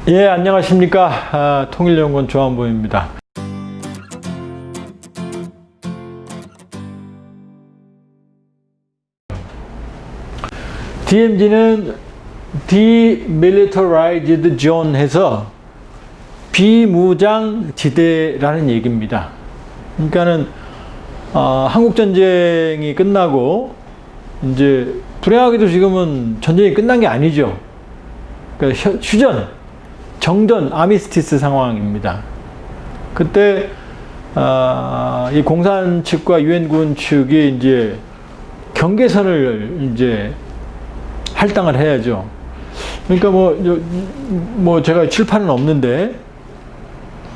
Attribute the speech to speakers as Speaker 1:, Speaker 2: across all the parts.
Speaker 1: 예, 안녕하십니까. 통일연구원 조한보입니다. DMZ는 Demilitarized Zone 해서 비무장 지대라는 얘기입니다. 그러니까는 한국전쟁이 끝나고 이제 불행하게도 지금은 전쟁이 끝난 게 아니죠. 그러니까 휴전, 정전, 아미스티스 상황입니다. 그때 이 공산 측과 유엔군 측이 이제 경계선을 이제 할당을 해야죠. 그러니까 뭐 제가 칠판은 없는데,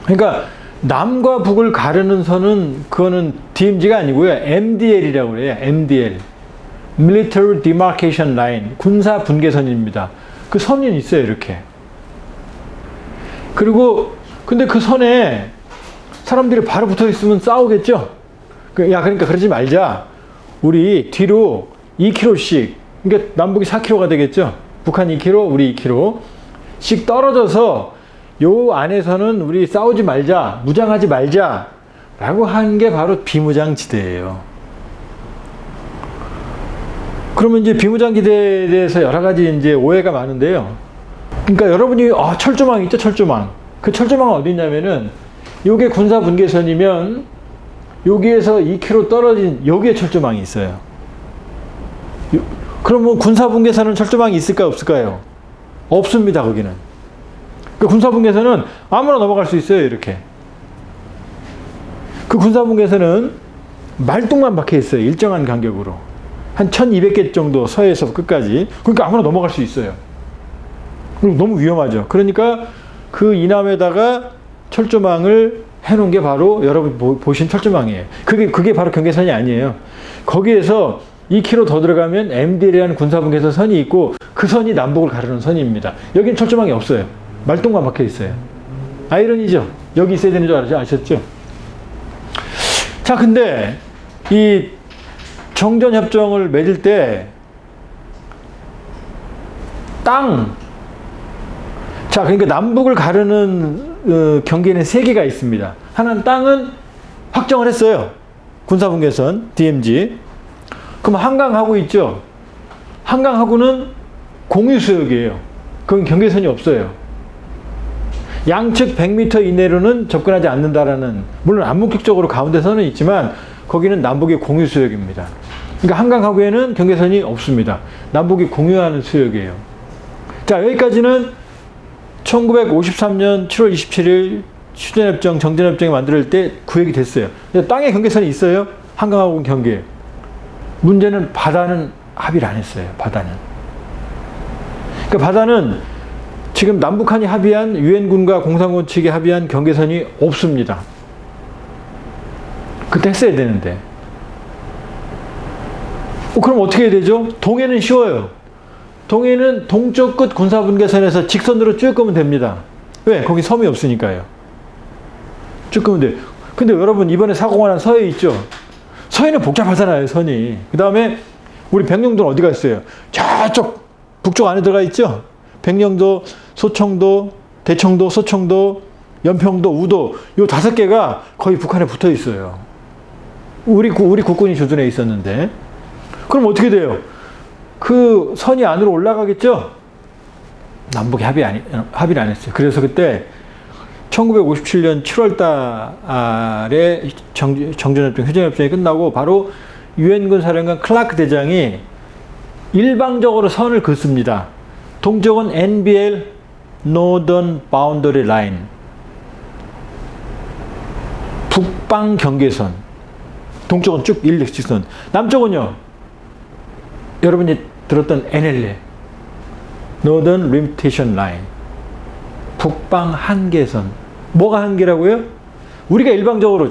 Speaker 1: 그러니까 남과 북을 가르는 선은 그거는 DMZ가 아니고요, MDL이라고 그래요. MDL, Military Demarcation Line, 군사 분계선입니다. 그 선이 있어요, 이렇게. 그리고 근데 그 선에 사람들이 바로 붙어 있으면 싸우겠죠. 그러니까 그러지 말자. 우리 뒤로 2km씩, 그러니까 남북이 4km가 되겠죠. 북한 2km, 우리 2km씩 떨어져서 요 안에서는 우리 싸우지 말자, 무장하지 말자 라고 한 게 바로 비무장지대예요. 그러면 이제 비무장지대에 대해서 여러 가지 이제 오해가 많은데요. 그러니까 여러분이 철조망 있죠, 철조망. 그 철조망은 어디 있냐면은 요게 군사 분계선이면 여기에서 2km 떨어진 여기에 철조망이 있어요. 그러면 군사 분계선은 철조망이 있을까요, 없을까요? 없습니다, 거기는. 그 군사 분계선은 아무나 넘어갈 수 있어요, 이렇게. 그 군사 분계선은 말뚝만 박혀 있어요, 일정한 간격으로. 한 1200개 정도 서에서 끝까지. 그러니까 아무나 넘어갈 수 있어요. 그리고 너무 위험하죠. 그러니까 그 이남에다가 철조망을 해놓은 게 바로 여러분 보신 철조망이에요. 그게 바로 경계선이 아니에요. 거기에서 2km 더 들어가면 MDL이라는 군사분계선 선이 있고 그 선이 남북을 가르는 선입니다. 여긴 철조망이 없어요. 말똥만 박혀 있어요. 아이러니죠. 여기 있어야 되는 줄 아셨죠? 자, 근데 이 정전협정을 맺을 때 그러니까 남북을 가르는 경계는 3개가 있습니다. 하나는 땅은 확정을 했어요. 군사분계선, DMZ. 그럼 한강하구 있죠? 한강하구는 공유수역이에요. 그건 경계선이 없어요. 양측 100m 이내로는 접근하지 않는다라는, 물론 암묵적으로 가운데서는 있지만 거기는 남북의 공유수역입니다. 그러니까 한강하구에는 경계선이 없습니다. 남북이 공유하는 수역이에요. 자, 여기까지는 1953년 7월 27일 휴전협정, 정전협정이 만들 때 구획이 됐어요. 땅에 경계선이 있어요. 한강하고 경계. 문제는 바다는 합의를 안 했어요. 바다는. 그러니까 바다는 지금 남북한이 합의한, 유엔군과 공산군 측이 합의한 경계선이 없습니다. 그때 했어야 되는데. 그럼 어떻게 해야 되죠? 동해는 쉬워요. 동해는 동쪽 끝 군사분계선에서 직선으로 쭉 끄면 됩니다. 왜? 거기 섬이 없으니까요. 쭉 끄면 돼요. 근데 여러분, 이번에 사고가 난 서해 있죠? 서해는 복잡하잖아요, 선이. 그 다음에 우리 백령도는 어디가 있어요? 저쪽 북쪽 안에 들어가 있죠? 백령도, 소청도, 대청도, 소청도, 연평도, 우도, 요 5개가 거의 북한에 붙어 있어요. 우리 국군이 주둔해 있었는데. 그럼 어떻게 돼요? 그 선이 안으로 올라가겠죠? 남북이 합의를 안 했어요. 그래서 그때 1957년 7월 달에 정전협정, 휴전협정이 끝나고 바로 유엔군 사령관 클라크 대장이 일방적으로 선을 긋습니다. 동쪽은 NBL, Northern Boundary Line, 북방 경계선. 동쪽은 쭉 일직선. 남쪽은요, 여러분이 들었던 NLL, Northern Limitation Line, 북방 한계선. 뭐가 한계라고요? 우리가 일방적으로,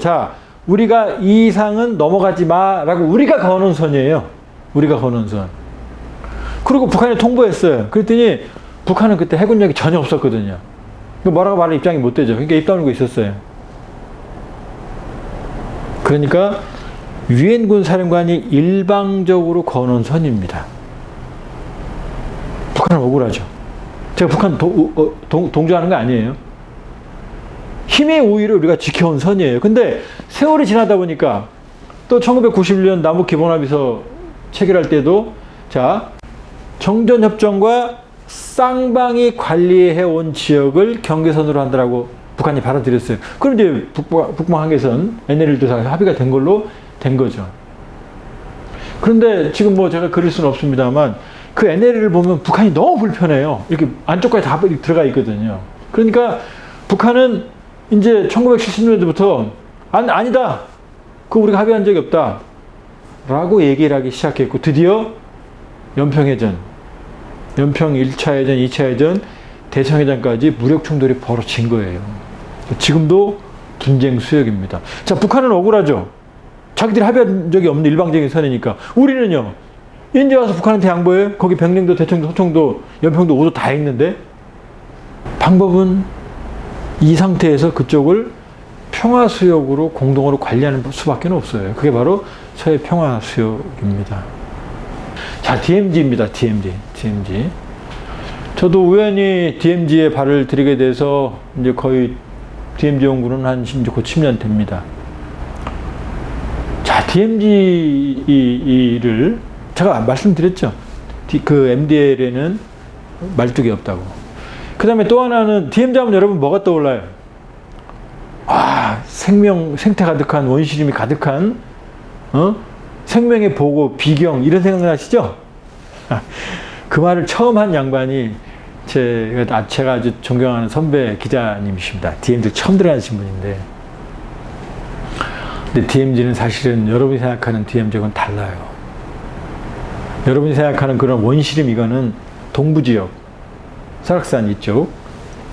Speaker 1: 우리가 이 이상은 넘어가지 마라고 우리가 거는 선이에요. 우리가 거는 선. 그리고 북한에 통보했어요. 그랬더니 북한은 그때 해군력이 전혀 없었거든요. 뭐라고 말할 입장이 못 되죠. 그러니까 입 다물고 있었어요. 그러니까 유엔군 사령관이 일방적으로 거놓은 선입니다. 북한은 억울하죠. 제가 북한 동조하는 거 아니에요. 힘의 우위를 우리가 지켜온 선이에요. 근데 세월이 지나다 보니까 또 1991년 남북기본합의서 체결할 때도 자, 정전협정과 쌍방이 관리해온 지역을 경계선으로 한다라고 북한이 받아들였어요. 그럼 이제 북방 한계선 NLL 조사 합의가 된 걸로 된 거죠. 그런데 지금 뭐 제가 그릴 수는 없습니다만 그 NLL을 보면 북한이 너무 불편해요. 이렇게 안쪽까지 다 들어가 있거든요. 그러니까 북한은 이제 1970년대부터 아니다. 그거 우리가 합의한 적이 없다. 라고 얘기를 하기 시작했고 드디어 연평해전, 연평 1차 해전, 2차 해전, 대청해전까지 무력 충돌이 벌어진 거예요. 지금도 분쟁 수역입니다. 자, 북한은 억울하죠. 자기들이 합의한 적이 없는 일방적인 선이니까. 우리는요. 이제 와서 북한한테 양보해요? 거기 백령도, 대청도, 소청도, 연평도, 오도 다 있는데 방법은 이 상태에서 그쪽을 평화수역으로 공동으로 관리하는 수밖에 없어요. 그게 바로 서해 평화수역입니다. 자, DMZ입니다. DMZ. 저도 우연히 DMZ에 발을 들이게 돼서 이제 거의 DMZ 연구는 한 이제 곧 10년 됩니다. 자, DMZ를 제가 말씀드렸죠. 그 MDL에는 말뚝이 없다고. 그 다음에 또 하나는 DMZ 하면 여러분 뭐가 떠올라요? 생태 가득한, 원시림이 가득한, 생명의 보고, 비경, 이런 생각 나시죠? 그 말을 처음 한 양반이 제가 아주 존경하는 선배 기자님이십니다. DMZ 처음 들어가신 분인데. 근데 DMZ는 사실은 여러분이 생각하는 DMZ하고는 달라요. 여러분이 생각하는 그런 원시림 이거는 동부지역, 설악산 이쪽,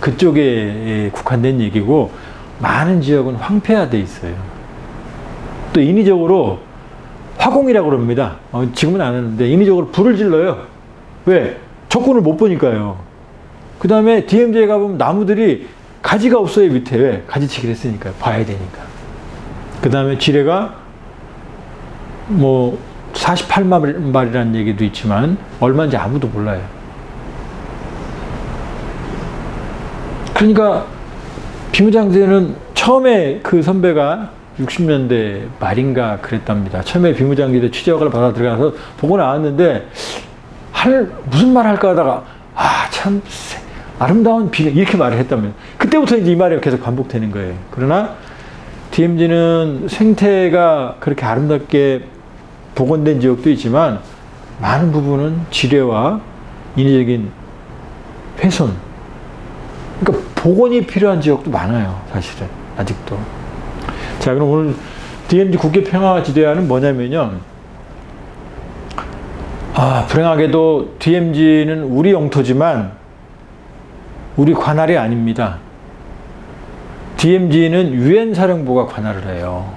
Speaker 1: 그쪽에 국한된 얘기고 많은 지역은 황폐화돼 있어요. 또 인위적으로 화공이라고 그럽니다. 지금은 안 하는데 인위적으로 불을 질러요. 왜? 적군을 못 보니까요. 그 다음에 DMZ에 가보면 나무들이 가지가 없어요. 밑에. 왜? 가지치기를 했으니까요. 봐야 되니까. 그 다음에 지뢰가 뭐 48마리라는 얘기도 있지만 얼마인지 아무도 몰라요. 그러니까 비무장지대는 처음에 그 선배가 60년대 말인가 그랬답니다. 처음에 비무장지대 취재허가를 받아 들어가서 보고 나왔는데 무슨 말 할까 하다가 참 아름다운 비가 이렇게 말을 했다면 그때부터 이제 이 말이 계속 반복되는 거예요. 그러나 DMZ는 생태가 그렇게 아름답게 복원된 지역도 있지만 많은 부분은 지뢰와 인위적인 훼손, 그러니까 복원이 필요한 지역도 많아요. 사실은 아직도. 자, 그럼 오늘 DMZ 국계평화지대화는 뭐냐면요, 불행하게도 DMZ는 우리 영토지만 우리 관할이 아닙니다. DMZ는 유엔 사령부가 관할을 해요.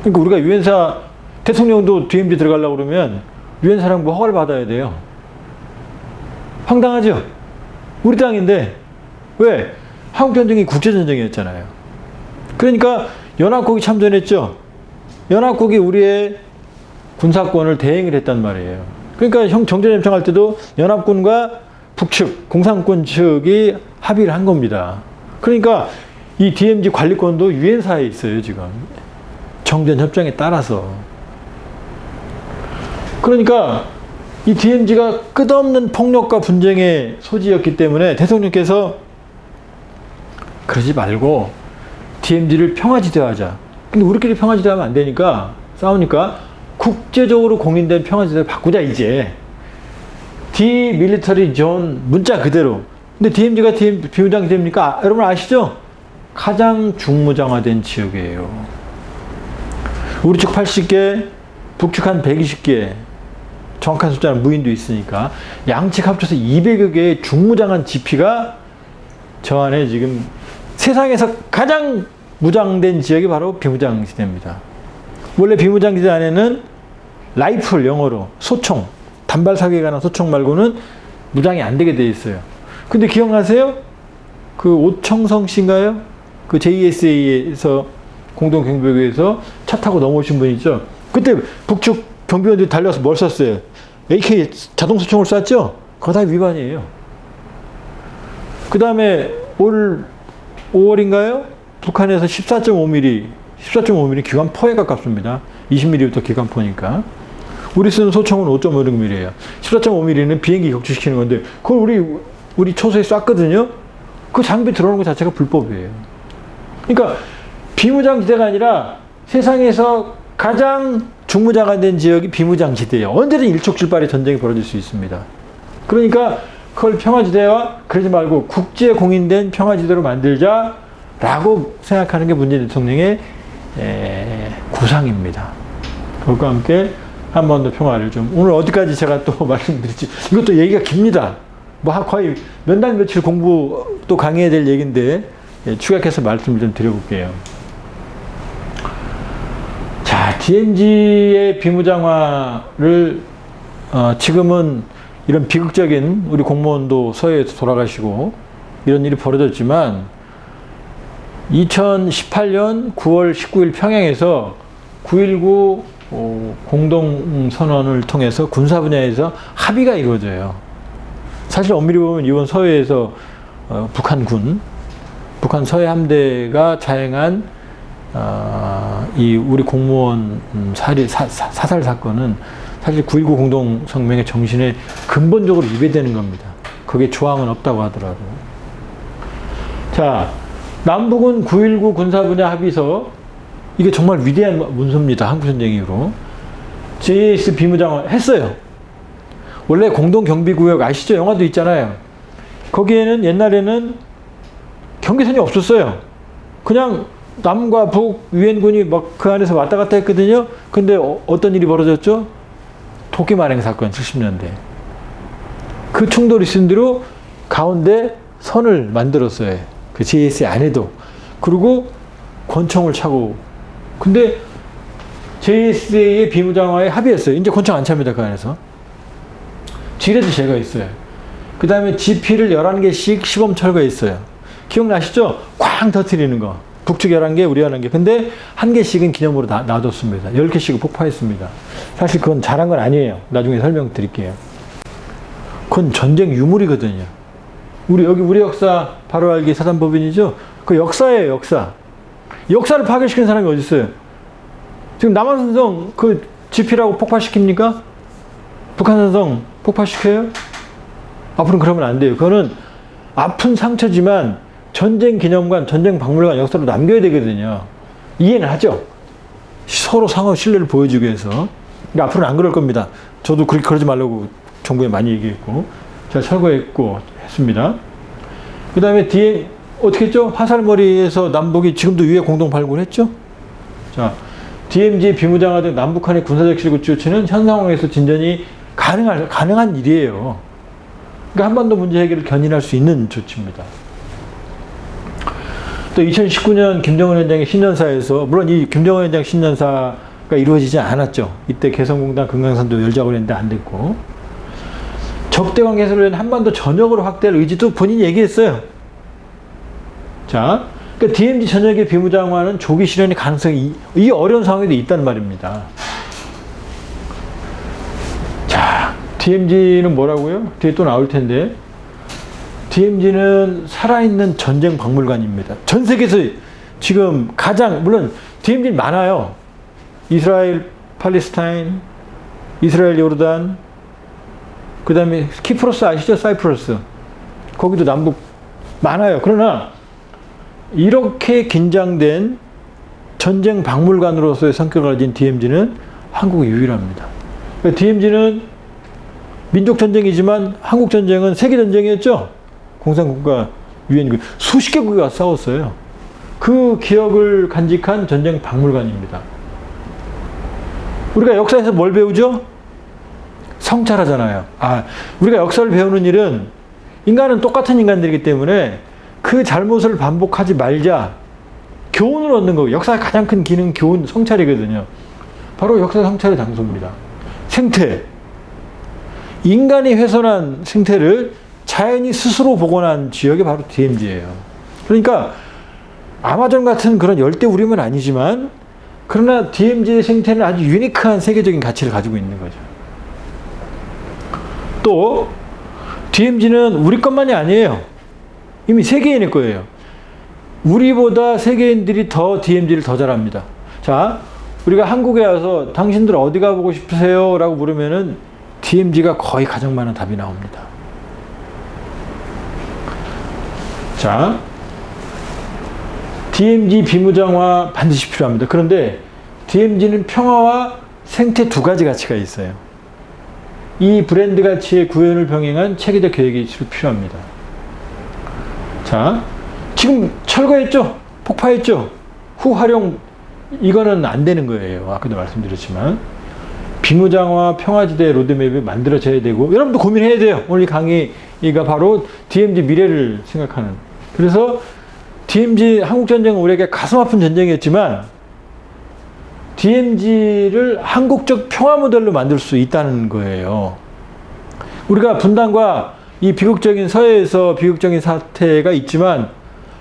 Speaker 1: 그러니까 우리가 유엔사 대통령도 DMZ 들어가려고 그러면 유엔 사령부 허가를 받아야 돼요. 황당하죠? 우리 땅인데 왜? 한국전쟁이 국제전쟁이었잖아요. 그러니까 연합국이 참전했죠. 연합국이 우리의 군사권을 대행을 했단 말이에요. 그러니까 정전 협정할 때도 연합군과 북측, 공산권 측이 합의를 한 겁니다. 그러니까 이 DMZ 관리권도 유엔사에 있어요, 지금. 정전 협정에 따라서. 그러니까 이 DMZ가 끝없는 폭력과 분쟁의 소지였기 때문에 대통령께서 그러지 말고 DMZ를 평화지대화하자. 근데 우리끼리 평화지대하면 안 되니까 싸우니까 국제적으로 공인된 평화지대를 바꾸자 이제. 디밀리터리 존 문자 그대로. 근데 DMZ가 비무장지대입니까? 여러분 아시죠? 가장 중무장화된 지역이에요. 우리 측 80개, 북측 한 120개. 정확한 숫자는 무인도 있으니까 양측 합쳐서 200여 개의 중무장한 지피가 저 안에 지금 세상에서 가장 무장된 지역이 바로 비무장지대입니다. 원래 비무장지대 안에는 라이플, 영어로 소총, 단발 사격에 관한 소총 말고는 무장이 안 되게 돼 있어요. 근데 기억나세요? 그 오청성 씨인가요? 그 JSA에서 공동경비구에서 차 타고 넘어오신 분 있죠. 그때 북측 경비원들이 달려서 뭘 쐈어요? AK 자동소총을 쐈죠? 그거 다 위반이에요. 그 다음에 올 5월인가요? 북한에서 14.5mm 기관포에 가깝습니다. 20mm부터 기관포니까. 우리 쓰는 소총은 5.56mm예요. 14.5mm는 비행기 격추시키는 건데 그걸 우리 초소에 쐈거든요. 그 장비 들어오는 것 자체가 불법이에요. 그러니까 비무장지대가 아니라 세상에서 가장 중무장화된 지역이 비무장지대예요. 언제든 일촉즉발의 전쟁이 벌어질 수 있습니다. 그러니까 그걸 평화지대와 그러지 말고 국제 공인된 평화지대로 만들자라고 생각하는 게 문재인 대통령의 구상입니다. 그것과 함께 한 번 더 평화를 좀, 오늘 어디까지 제가 또 말씀드릴지, 이것도 얘기가 깁니다. 뭐 거의 몇 날 며칠 공부 또 강의해야 될 얘기인데 추격해서 말씀을 좀 드려볼게요. 자, DMZ의 비무장화를 지금은 이런 비극적인 우리 공무원도 서해에서 돌아가시고 이런 일이 벌어졌지만 2018년 9월 19일 평양에서 9.19 공동선언을 통해서 군사 분야에서 합의가 이루어져요. 사실 엄밀히 보면 이번 서해에서 북한 서해 함대가 자행한 이 우리 공무원 사살 사건은 사실 9.19 공동성명의 정신에 근본적으로 위배되는 겁니다. 거기에 조항은 없다고 하더라도. 자, 남북은 9.19 군사 분야 합의서, 이게 정말 위대한 문서입니다. 한국전쟁 이후로. JS 비무장화 했어요. 원래 공동경비구역 아시죠? 영화도 있잖아요. 거기에는 옛날에는 경계선이 없었어요. 그냥 남과 북 유엔군이 막 그 안에서 왔다 갔다 했거든요. 근데 어떤 일이 벌어졌죠? 도끼만행 사건 70년대. 그 충돌이 있은 대로 가운데 선을 만들었어요. 그 JS 안에도. 그리고 권총을 차고. 근데 JSA의 비무장화에 합의했어요. 이제 권총 안 찹니다. 그 안에서. 지뢰도 제거했어요. 그 다음에 GP를 11개씩 시범 철거했어요. 기억나시죠? 꽝 터뜨리는 거. 북측 11개, 우리 11개. 근데 한 개씩은 기념으로 놔뒀습니다. 10개씩은 폭파했습니다. 사실 그건 잘한 건 아니에요. 나중에 설명드릴게요. 그건 전쟁 유물이거든요. 우리 역사 바로 알기 사단법인이죠? 그 역사예요, 역사. 역사를 파괴시키는 사람이 어디 있어요? 지금 남한산성 그 GP라고 폭파시킵니까? 북한산성 폭파시켜요? 앞으로는 그러면 안 돼요. 그거는 아픈 상처지만 전쟁 기념관, 전쟁 박물관 역사로 남겨야 되거든요. 이해는 하죠? 서로 상호 신뢰를 보여주기 위해서. 그러니까 앞으로는 안 그럴 겁니다. 저도 그러지 말라고 정부에 많이 얘기했고, 제가 철거했고 했습니다. 그 다음에 뒤에 어떻게 했죠? 화살머리에서 남북이 지금도 위에 공동 발굴했죠? 자, DMZ 비무장화 등 남북한의 군사적 실구 조치는 현 상황에서 진전이 가능한 일이에요. 그러니까 한반도 문제 해결을 견인할 수 있는 조치입니다. 또 2019년 김정은 위원장의 신년사에서, 물론 이 김정은 위원장 신년사가 이루어지지 않았죠. 이때 개성공단 금강산도 열자고 했는데 안 됐고. 적대관 개선을 위한 한반도 전역으로 확대할 의지도 본인이 얘기했어요. 자, 그러니까 DMZ 전역의 비무장화는 조기 실현의 가능성이 이 어려운 상황에도 있다는 말입니다. 자, DMZ는 뭐라고요? 뒤에 또 나올 텐데. DMZ는 살아있는 전쟁 박물관입니다. 전 세계에서 지금 가장, 물론 DMZ는 많아요. 이스라엘, 팔레스타인, 이스라엘, 요르단, 그 다음에 키프로스 아시죠? 사이프러스. 거기도 남북 많아요. 그러나 이렇게 긴장된 전쟁 박물관으로서의 성격을 가진 DMZ는 한국이 유일합니다. 그러니까 DMZ는 민족전쟁이지만 한국전쟁은 세계전쟁이었죠? 공산국가 유엔군 수십 개국이 싸웠어요. 그 기억을 간직한 전쟁 박물관입니다. 우리가 역사에서 뭘 배우죠? 성찰하잖아요. 우리가 역사를 배우는 일은, 인간은 똑같은 인간들이기 때문에 그 잘못을 반복하지 말자, 교훈을 얻는 거고, 역사의 가장 큰 기능 교훈, 성찰이거든요. 바로 역사 성찰의 장소입니다. 생태. 인간이 훼손한 생태를 자연이 스스로 복원한 지역이 바로 DMZ예요. 그러니까 아마존 같은 그런 열대우림은 아니지만 그러나 DMZ의 생태는 아주 유니크한 세계적인 가치를 가지고 있는 거죠. 또 DMZ는 우리 것만이 아니에요. 이미 세계인의 거예요. 우리보다 세계인들이 더 DMZ를 더 잘합니다. 자, 우리가 한국에 와서 당신들 어디 가보고 싶으세요? 라고 물으면은 DMZ가 거의 가장 많은 답이 나옵니다. 자, DMZ 비무장화 반드시 필요합니다. 그런데 DMZ는 평화와 생태 두 가지 가치가 있어요. 이 브랜드 가치의 구현을 병행한 체계적 계획이 필요합니다. 자, 지금 철거했죠? 폭파했죠? 후 활용, 이거는 안 되는 거예요. 아까도 말씀드렸지만. 비무장화 평화지대 로드맵이 만들어져야 되고, 여러분도 고민해야 돼요. 오늘 이 강의가 바로 DMZ 미래를 생각하는. 그래서 DMZ 한국전쟁은 우리에게 가슴 아픈 전쟁이었지만, DMZ를 한국적 평화 모델로 만들 수 있다는 거예요. 우리가 분단과 이 비극적인 서해에서 비극적인 사태가 있지만,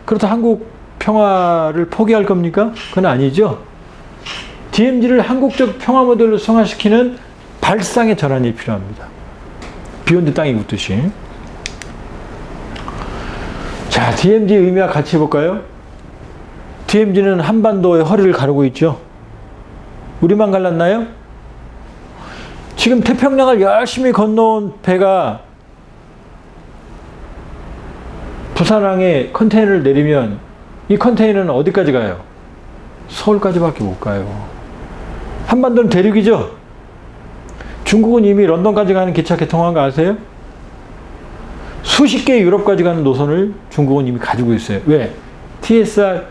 Speaker 1: 그렇다고 한국 평화를 포기할 겁니까? 그건 아니죠. DMZ를 한국적 평화 모델로 성화시키는 발상의 전환이 필요합니다. 비욘드 땅이 굳듯이. 자, DMZ의 의미와 같이 해볼까요? DMZ는 한반도의 허리를 가르고 있죠. 우리만 갈랐나요? 지금 태평양을 열심히 건너온 배가 부산항에 컨테이너를 내리면 이 컨테이너는 어디까지 가요? 서울까지밖에 못 가요. 한반도는 대륙이죠? 중국은 이미 런던까지 가는 기차 개통한 거 아세요? 수십 개의 유럽까지 가는 노선을 중국은 이미 가지고 있어요. 왜? TSR,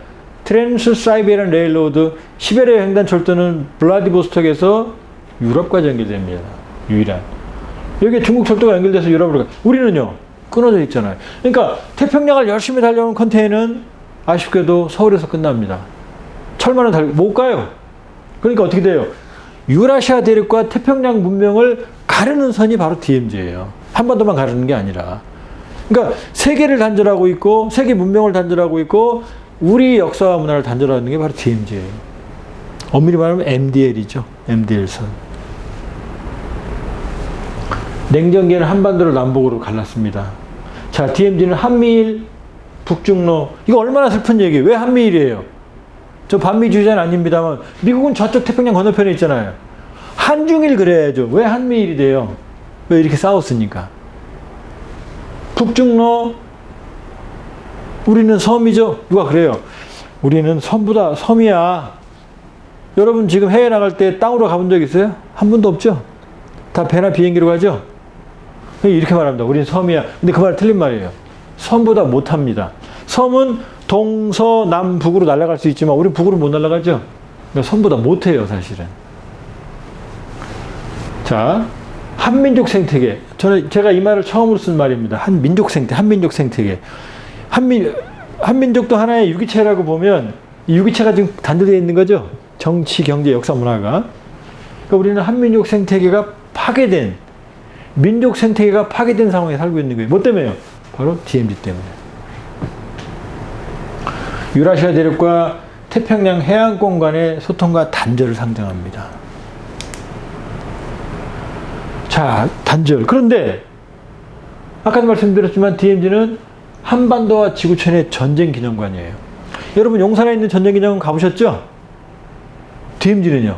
Speaker 1: 트랜스사이베리안 레일로드, 시베리아 횡단 철도는 블라디보스톡에서 유럽까지 연결됩니다. 유일한. 여기에 중국 철도가 연결돼서 유럽으로 가. 우리는요, 끊어져 있잖아요. 그러니까 태평양을 열심히 달려온 컨테이너는 아쉽게도 서울에서 끝납니다. 철만은 못 가요. 그러니까 어떻게 돼요? 유라시아 대륙과 태평양 문명을 가르는 선이 바로 DMZ예요. 한반도만 가르는 게 아니라. 그러니까 세계를 단절하고 있고, 세계 문명을 단절하고 있고, 우리 역사와 문화를 단절하는 게 바로 DMZ예요. 엄밀히 말하면 MDL이죠. MDL선. 냉전기에는 한반도를 남북으로 갈랐습니다. 자, DMZ는 한미일, 북중로. 이거 얼마나 슬픈 얘기예요. 왜 한미일이에요? 저 반미주의자는 아닙니다만 미국은 저쪽 태평양 건너편에 있잖아요. 한중일 그래야죠. 왜 한미일이 돼요? 왜 이렇게 싸웠으니까. 북중로, 우리는 섬이죠. 누가 그래요? 우리는 섬보다 섬이야. 여러분 지금 해외 나갈 때 땅으로 가본 적 있어요? 한 번도 없죠? 다 배나 비행기로 가죠? 이렇게 말합니다. 우리는 섬이야. 근데 그 말 틀린 말이에요. 섬보다 못합니다. 섬은 동서남북으로 날아갈 수 있지만 우리는 북으로 못 날아가죠? 그러니까 섬보다 못해요, 사실은. 자, 한민족 생태계. 제가 이 말을 처음으로 쓴 말입니다. 한민족 생태계. 한민족도 하나의 유기체라고 보면 이 유기체가 지금 단절되어 있는 거죠? 정치, 경제, 역사, 문화가. 그러니까 우리는 한민족 생태계가 파괴된, 민족 생태계가 파괴된 상황에 살고 있는 거예요. 뭐 때문에요? 바로 DMZ 때문에. 유라시아 대륙과 태평양 해안권 간의 소통과 단절을 상징합니다. 자, 단절. 그런데 아까도 말씀드렸지만 DMZ는 한반도와 지구촌의 전쟁 기념관이에요. 여러분 용산에 있는 전쟁 기념관 가보셨죠? DMZ는요.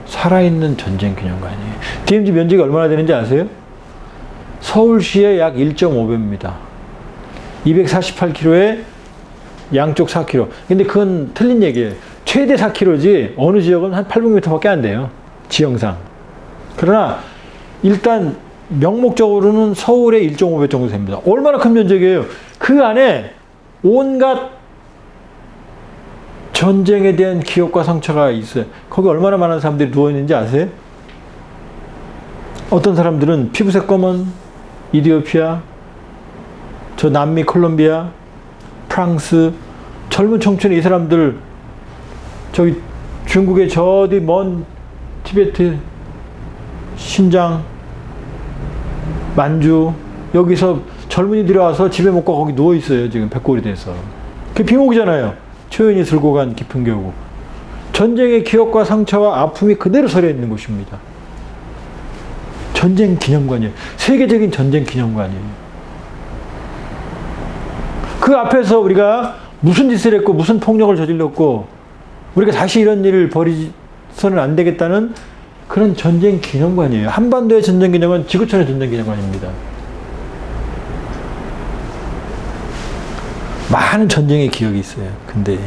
Speaker 1: 살아있는 전쟁 기념관이에요. DMZ 면적이 얼마나 되는지 아세요? 서울시의 약 1.5배입니다. 248km에 양쪽 4km. 근데 그건 틀린 얘기예요. 최대 4km지 어느 지역은 한 800m밖에 안 돼요. 지형상. 그러나 일단 명목적으로는 서울의 1.5배 정도 됩니다. 얼마나 큰 면적이에요. 그 안에 온갖 전쟁에 대한 기억과 상처가 있어요. 거기 얼마나 많은 사람들이 누워있는지 아세요? 어떤 사람들은 피부색 검은 이디오피아, 저 남미 콜롬비아, 프랑스, 젊은 청춘의 이 사람들, 저기 중국의 저 어디 먼 티베트, 신장, 만주, 여기서 젊은이들이 와서 집에 못 가고 거기 누워있어요. 지금 백골이 돼서. 그게 비목이잖아요. 초연이 들고 간 깊은 교구. 전쟁의 기억과 상처와 아픔이 그대로 서려 있는 곳입니다. 전쟁 기념관이에요. 세계적인 전쟁 기념관이에요. 그 앞에서 우리가 무슨 짓을 했고 무슨 폭력을 저질렀고 우리가 다시 이런 일을 벌이서는 안 되겠다는 그런 전쟁 기념관이에요. 한반도의 전쟁 기념관, 지구촌의 전쟁 기념관입니다. 많은 전쟁의 기억이 있어요. 근데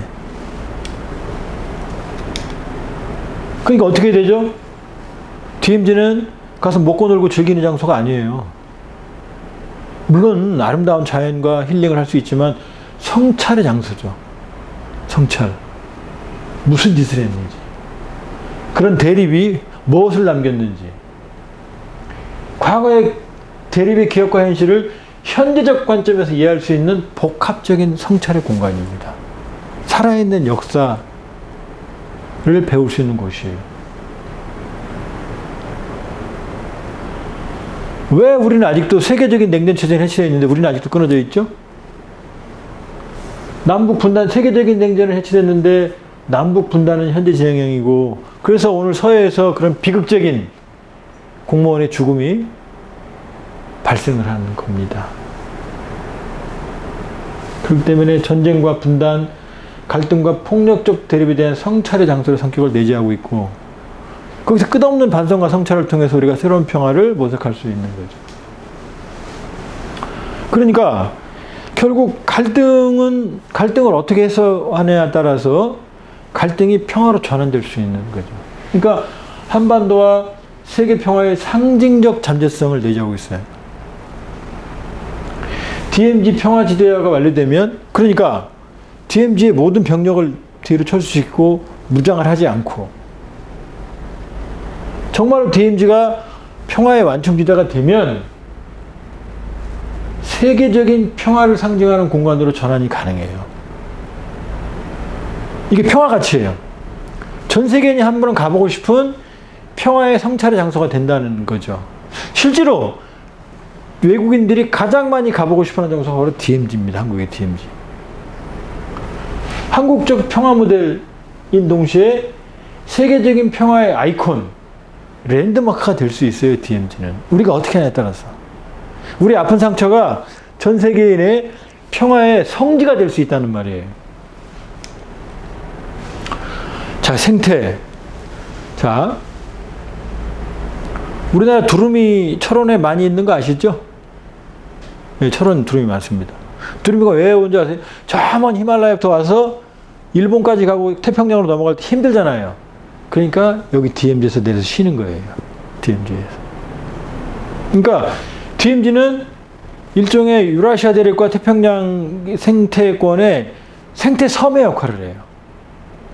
Speaker 1: 그러니까 어떻게 되죠? DMZ는 가서 먹고 놀고 즐기는 장소가 아니에요. 물론 아름다운 자연과 힐링을 할 수 있지만 성찰의 장소죠. 성찰. 무슨 짓을 했는지. 그런 대립이 무엇을 남겼는지. 과거의 대립의 기억과 현실을 현대적 관점에서 이해할 수 있는 복합적인 성찰의 공간입니다. 살아있는 역사를 배울 수 있는 곳이에요. 왜 우리는 아직도 세계적인 냉전체제에 해치되어 있는데 우리는 아직도 끊어져 있죠? 남북 분단, 세계적인 냉전을 해치됐는데 남북 분단은 현재 진행형이고 그래서 오늘 서해에서 그런 비극적인 공무원의 죽음이 발생을 하는 겁니다. 그렇기 때문에 전쟁과 분단, 갈등과 폭력적 대립에 대한 성찰의 장소의 성격을 내재하고 있고 거기서 끝없는 반성과 성찰을 통해서 우리가 새로운 평화를 모색할 수 있는 거죠. 그러니까 결국 갈등을 어떻게 해소하느냐에 따라서 갈등이 평화로 전환될 수 있는 거죠. 그러니까 한반도와 세계 평화의 상징적 잠재성을 내재하고 있어요. DMZ 평화지대화가 완료되면 그러니까 DMZ의 모든 병력을 뒤로 철수시키고 무장을 하지 않고 정말로 DMZ가 평화의 완충지대가 되면 세계적인 평화를 상징하는 공간으로 전환이 가능해요. 이게 평화 가치예요. 전 세계인이 한 번은 가보고 싶은 평화의 성찰의 장소가 된다는 거죠. 실제로 외국인들이 가장 많이 가보고 싶어하는 장소가 바로 DMZ입니다. 한국의 DMZ. 한국적 평화 모델인 동시에 세계적인 평화의 아이콘, 랜드마크가 될 수 있어요. DMZ는. 우리가 어떻게 하냐에 따라서. 우리 아픈 상처가 전 세계인의 평화의 성지가 될 수 있다는 말이에요. 자, 생태. 자, 우리나라 두루미 철원에 많이 있는 거 아시죠? 네, 철원 두루미 많습니다. 두루미가 왜 온지 아세요? 저 먼 히말라야부터 와서 일본까지 가고 태평양으로 넘어갈 때 힘들잖아요. 그러니까 여기 DMZ에서 내려서 쉬는 거예요. DMZ에서. 그러니까 DMZ는 일종의 유라시아 대륙과 태평양 생태권의 생태 섬의 역할을 해요.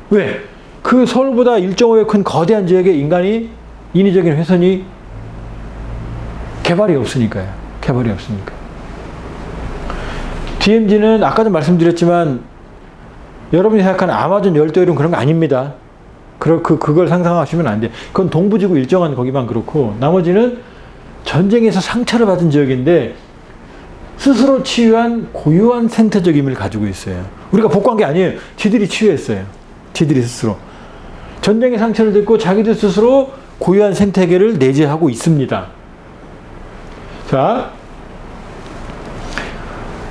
Speaker 1: 왜? 그 서울보다 1.5배 큰 거대한 지역에 인간이 인위적인 훼손이 개발이 없으니까요. 개발이 없으니까. DMZ는 아까도 말씀드렸지만 여러분이 생각하는 아마존 열대우림 그런 거 아닙니다. 그걸 상상하시면 안 돼요. 그건 동부지구 일정한 거기만 그렇고 나머지는 전쟁에서 상처를 받은 지역인데 스스로 치유한 고유한 생태적 의미를 가지고 있어요. 우리가 복구한 게 아니에요. 지들이 치유했어요. 지들이 스스로. 전쟁의 상처를 듣고 자기들 스스로 고유한 생태계를 내재하고 있습니다. 자,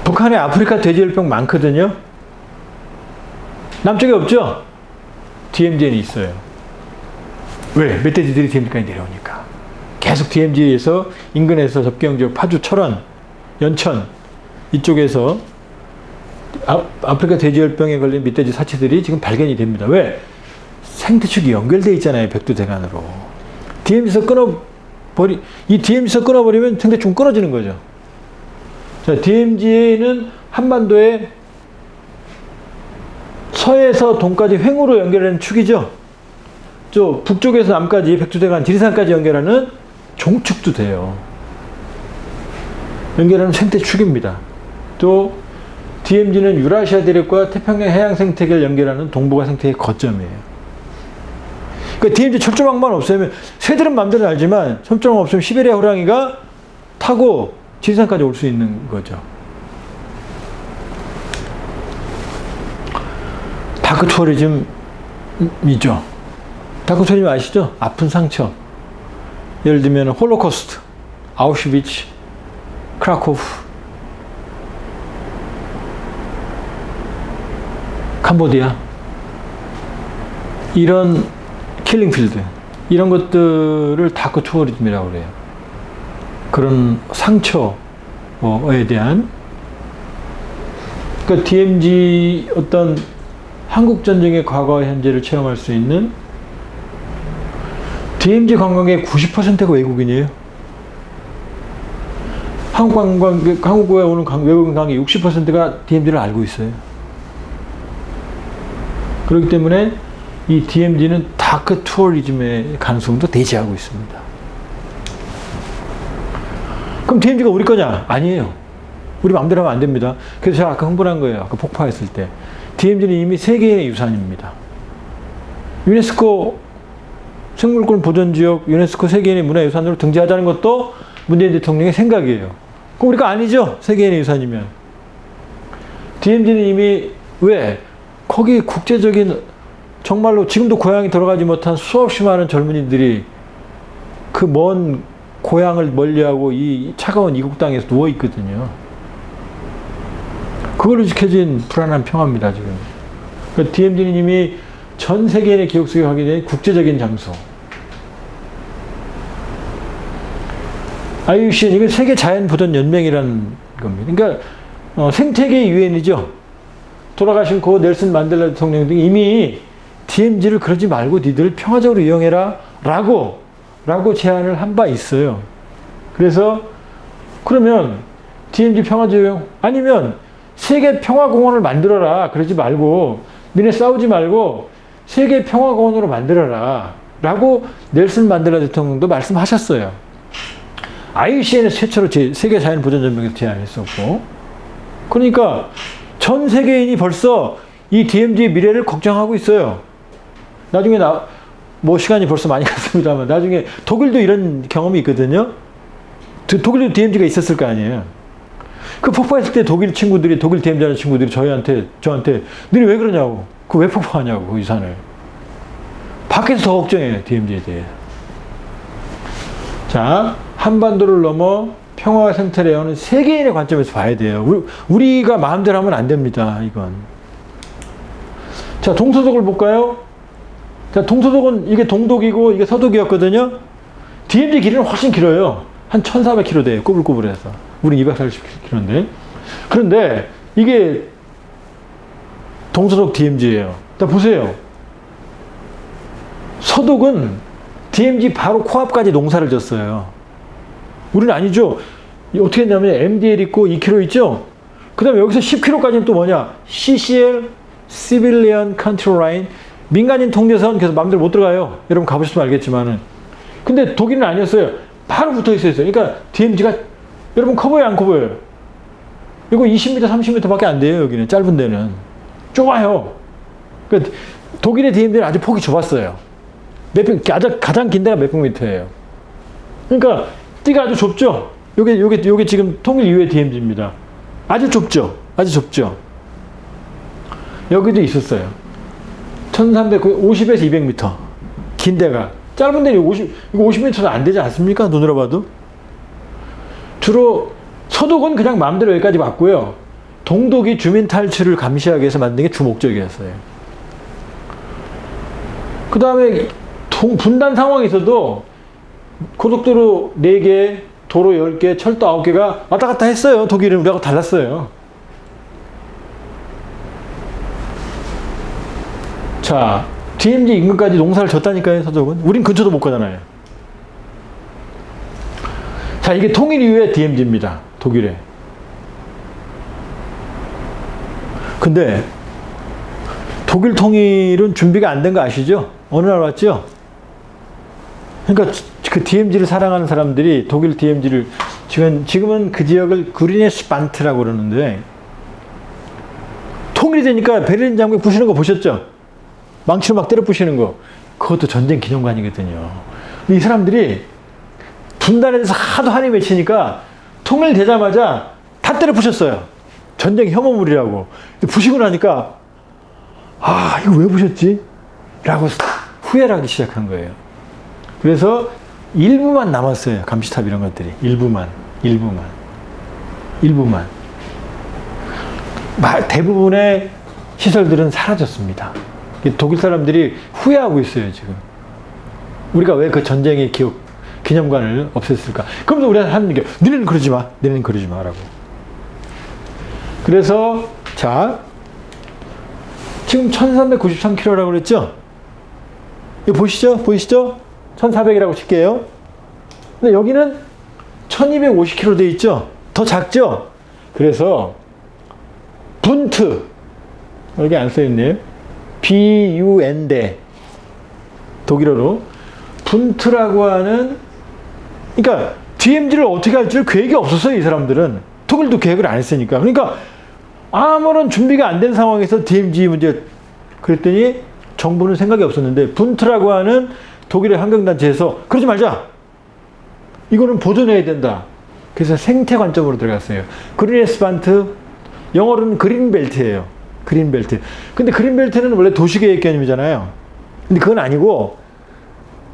Speaker 1: 북한에 아프리카 돼지열병 많거든요. 남쪽에 없죠? DMZ에는 있어요. 왜? 멧돼지들이 DMZ까지 내려오니까. 계속 DMZ에서 인근에서 접경지역 파주, 철원, 연천 이쪽에서 아프리카 돼지열병에 걸린 멧돼지 사체들이 지금 발견이 됩니다. 왜? 생태축이 연결되어 있잖아요. 백두대간으로. 이 DMZ에서 끊어버리면 생태축은 끊어지는 거죠. 자, DMZ는 한반도에 서해에서 동까지 횡으로 연결하는 축이죠. 저 북쪽에서 남까지 백두대간 지리산까지 연결하는 종축도 돼요. 연결하는 생태축입니다. 또 DMZ는 유라시아 대륙과 태평양 해양 생태계를 연결하는 동북아 생태계 거점이에요. 그러니까 DMZ 철조망만 없으면 새들은 마음대로 알지만 철조망 없으면 시베리아 호랑이가 타고 지리산까지 올 수 있는 거죠. 다크 투어리즘이죠. 다크 투어리즘 아시죠? 아픈 상처. 예를 들면 홀로코스트, 아우슈비츠, 크라코프, 캄보디아, 이런 킬링필드, 이런 것들을 다크 투어리즘이라고 그래요. 그런 상처에 대한, 그러니까 DMZ 어떤 한국 전쟁의 과거와 현재를 체험할 수 있는, DMZ 관광객의 90%가 외국인이에요. 한국에 오는 외국인 관광객 60%가 DMZ를 알고 있어요. 그렇기 때문에 이 DMZ는 다크 투어리즘의 가능성도 대지하고 있습니다. 그럼 DMZ가 우리 거냐? 아니에요. 우리 마음대로 하면 안 됩니다. 그래서 제가 아까 흥분한 거예요. 아까 폭파했을 때. DMZ는 이미 세계의 유산입니다. 유네스코 생물권 보존지역, 유네스코 세계인의 문화유산으로 등재하자는 것도 문재인 대통령의 생각이에요. 그럼 우리가 아니죠? 세계인의 유산이면. DMZ는 이미 왜? 거기 국제적인 정말로 지금도 고향이 돌아가지 못한 수없이 많은 젊은이들이 그 먼 고향을 멀리하고 이 차가운 이국 땅에서 누워있거든요. 그걸로 지켜진 불안한 평화입니다, 지금. 그러니까 DMZ는 이미 전 세계인의 기억 속에 가게 된 국제적인 장소. IUCN, 이건 세계 자연보전연맹이라는 겁니다. 그러니까, 생태계 유엔이죠. 돌아가신 고 넬슨 만델라 대통령 등이 이미 DMZ를 그러지 말고 니들 평화적으로 이용해라. 라고 제안을 한 바 있어요. 그래서, 그러면 DMZ 평화적 이용, 아니면 세계 평화공원을 만들어라. 그러지 말고, 니네 싸우지 말고, 세계 평화공원으로 만들어라. 라고 넬슨 만델라 대통령도 말씀하셨어요. IUCN에서 최초로 세계 자연보전연맹에서 제안했었고, 그러니까 전 세계인이 벌써 이 DMZ의 미래를 걱정하고 있어요. 나중에 시간이 벌써 많이 갔습니다만, 나중에 독일도 이런 경험이 있거든요. 독일도 DMZ가 있었을 거 아니에요. 그 폭파했을 때 독일 DMZ 하는 친구들이 저한테, 너네 왜 그러냐고. 왜 폭파하냐고, 그 유산을. 밖에서 더 걱정해요, DMZ에 대해. 자, 한반도를 넘어 평화와 생태를 애우는 세계인의 관점에서 봐야 돼요. 우리가 마음대로 하면 안 됩니다, 이건. 자, 동서독을 볼까요? 자, 동서독은 이게 동독이고 이게 서독이었거든요. DMZ 길이는 훨씬 길어요. 한 1400km 돼요, 꾸불꾸불해서. 우리 240km인데. 그런데 이게 동서독 DMZ예요. 자, 보세요. 서독은 DMZ 바로 코앞까지 농사를 졌어요. 우리는 아니죠. 어떻게 했냐면 MDL 있고 2km 있죠. 그 다음에 여기서 10km까지는 또 뭐냐? CCL, Civilian Control Line, 민간인 통제선. 그래서 마음대로 못 들어가요. 여러분 가보셨으면 알겠지만은. 근데 독일은 아니었어요. 바로 붙어 있었어요. 그러니까 DMZ가 여러분 커 보여요, 안 커 보여요? 이거 20m, 30m 밖에 안 돼요, 여기는. 짧은 데는. 좁아요. 그러니까 독일의 DMZ는 아주 폭이 좁았어요. 가장 긴 데가 몇백 미터예요. 그러니까 띠가 아주 좁죠? 요게 지금 통일 이후의 DMZ입니다. 아주 좁죠? 아주 좁죠? 여기도 있었어요. 1350에서 200m. 긴 데가. 짧은 데는 이거 50m도 안 되지 않습니까? 눈으로 봐도. 주로 서독은 그냥 마음대로 여기까지 왔고요. 동독이 주민 탈출을 감시하기 위해서 만든 게 주 목적이었어요. 그 다음에 분단 상황에서도 고속도로 4개, 도로 10개, 철도 9개가 왔다 갔다 했어요. 독일은 우리하고 달랐어요. 자, DMZ 인근까지 농사를 졌다니까요, 서독은. 우린 근처도 못 가잖아요. 자, 이게 통일 이후의 DMZ입니다. 독일에. 근데 독일 통일은 준비가 안 된 거 아시죠? 어느 날 왔죠? 그러니까 그 DMZ를 사랑하는 사람들이 독일 DMZ를 지금은 그 지역을 그리네스반트라고 그러는데, 통일이 되니까 베를린 장벽 부시는 거 보셨죠? 망치로 막 때려 부시는 거. 그것도 전쟁 기념관이거든요. 이 사람들이 분단에 대해서 하도 한이 맺히니까 통일되자마자 다 때려 부셨어요. 전쟁 혐오물이라고. 부시고 나니까 아, 이거 왜 보셨지? 라고 후회를 하기 시작한 거예요. 그래서 일부만 남았어요. 감시탑 이런 것들이. 일부만. 대부분의 시설들은 사라졌습니다. 독일 사람들이 후회하고 있어요, 지금. 우리가 왜 그 전쟁의 기념관을 없앴을까? 그러면서 우리가 하는 게, 너네는 그러지 마. 너네는 그러지 마라고. 그래서, 자, 지금 1393km라고 그랬죠? 이거 보이시죠? 1400이라고 칠게요. 근데 여기는 1250km 돼 있죠? 더 작죠? 그래서, 분트. 여기 안 써있네요. BUN대. 독일어로. 분트라고 하는, 그러니까, DMZ를 어떻게 할지 계획이 없었어요, 이 사람들은. 독일도 계획을 안 했으니까. 그러니까, 아무런 준비가 안 된 상황에서 DMZ 문제, 그랬더니, 정부는 생각이 없었는데, 분트라고 하는 독일의 환경단체에서, 그러지 말자! 이거는 보존해야 된다. 그래서 생태 관점으로 들어갔어요. 그린에스반트, 영어로는 그린벨트예요. 그린벨트. 근데 그린벨트는 원래 도시계획 개념이잖아요. 근데 그건 아니고,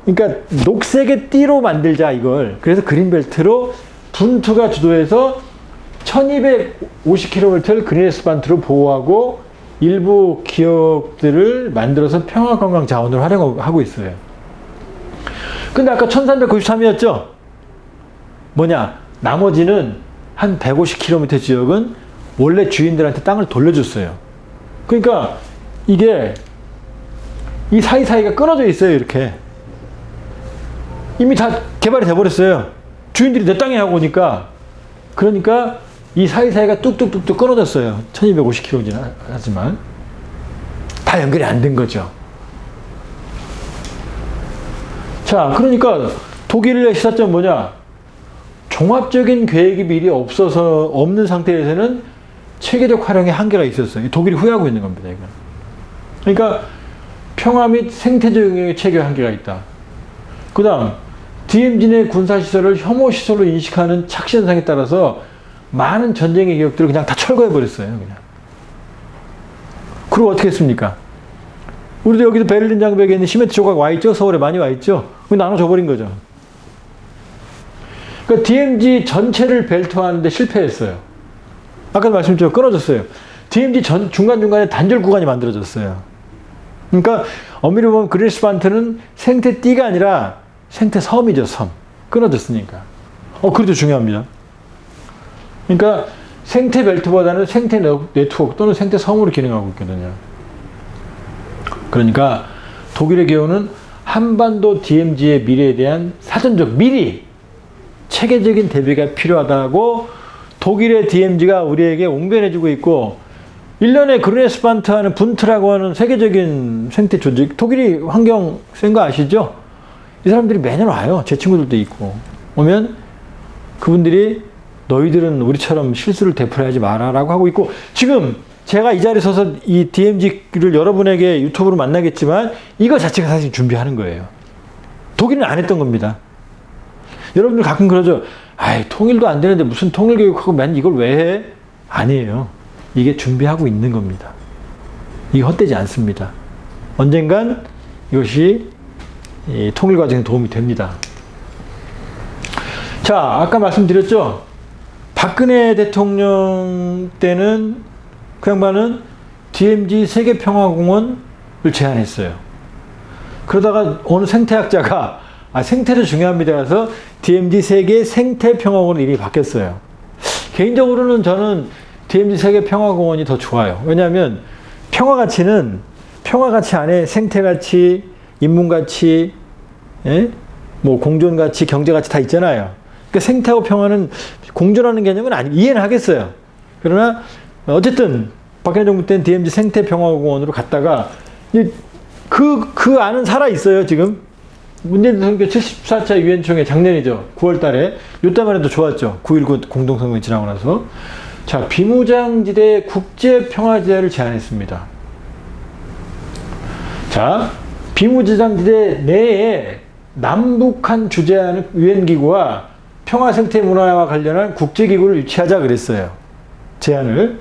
Speaker 1: 그러니까 녹색의 띠로 만들자 이걸. 그래서 그린벨트로 분투가 주도해서 1250km를 그린에스반트로 보호하고 일부 기업들을 만들어서 평화관광 자원으로 활용하고 있어요. 근데 아까 1393이었죠? 뭐냐? 나머지는 한 150km 지역은 원래 주인들한테 땅을 돌려줬어요. 그러니까 이게 이 사이사이가 끊어져 있어요. 이렇게 이미 다 개발이 돼버렸어요. 주인들이 내 땅에 하고 오니까. 그러니까 이 사이사이가 뚝뚝뚝뚝 끊어졌어요. 1250km 하지만 다 연결이 안 된 거죠. 자, 그러니까 독일의 시사점은 뭐냐? 종합적인 계획이 미리 없는 상태에서는 체계적 활용에 한계가 있었어요. 독일이 후회하고 있는 겁니다. 이건. 그러니까 평화 및 생태적 영역의 체계 한계가 있다. 그 다음 DMZ 내 군사시설을 혐오시설로 인식하는 착시현상에 따라서 많은 전쟁의 기억들을 그냥 다 철거해버렸어요. 그냥. 그리고 어떻게 했습니까? 우리도 여기도 베를린 장벽에 있는 시멘트 조각 와있죠? 서울에 많이 와있죠? 나눠줘버린 거죠. 그러니까 DMZ 전체를 벨트화하는데 실패했어요. 아까도 말씀드렸죠. 끊어졌어요. DMZ 중간중간에 단절 구간이 만들어졌어요. 그러니까 엄밀히 보면 그린스반트는 생태띠가 아니라 생태섬이죠. 섬. 끊어졌으니까. 그래도 중요합니다. 그러니까 생태 벨트보다는 생태 네트워크 또는 생태 섬으로 기능하고 있거든요. 그러니까 독일의 경우는 한반도 DMZ의 미래에 대한 사전적 미리 체계적인 대비가 필요하다고 독일의 DMZ가 우리에게 옹변해주고 있고 1년에 그린에스반트 하는 분트라고 하는 세계적인 생태 조직 독일이 환경 센 거 아시죠? 이 사람들이 매년 와요. 제 친구들도 있고 오면 그분들이 너희들은 우리처럼 실수를 되풀이하지 마라 라고 하고 있고 지금 제가 이 자리에 서서 이 DMZ를 여러분에게 유튜브로 만나겠지만 이거 자체가 사실 준비하는 거예요. 독일은 안 했던 겁니다. 여러분들 가끔 그러죠. 아이 통일도 안 되는데 무슨 통일 교육하고 맨 이걸 왜 해? 아니에요. 이게 준비하고 있는 겁니다. 이게 헛되지 않습니다. 언젠간 이것이 이 통일 과정에 도움이 됩니다. 자, 아까 말씀드렸죠. 박근혜 대통령 때는 그 양반은 DMZ 세계평화공원을 제안했어요. 그러다가 어느 생태학자가 생태도 중요합니다. 그래서 DMZ 세계 생태평화공원 이름이 바뀌었어요. 개인적으로는 저는 DMZ 세계평화공원이 더 좋아요. 왜냐하면 평화가치 안에 생태가치, 인문가치, 예? 뭐 공존가치, 경제가치 다 있잖아요. 그러니까 생태하고 평화는 공존하는 개념은 이해는 하겠어요. 그러나 어쨌든 박근혜 정부 때는 DMZ 생태평화공원으로 갔다가 그 안은 살아 있어요. 지금 문재인 대통령 74차 유엔총회 작년이죠. 9월 달에 이때만 해도 좋았죠. 9.19 공동성명 지나고 나서 자 비무장지대 국제평화제를 제안했습니다. 자 비무장지대 내에 남북한 주재하는 유엔기구와 평화생태문화와 관련한 국제기구를 유치하자 그랬어요. 제안을.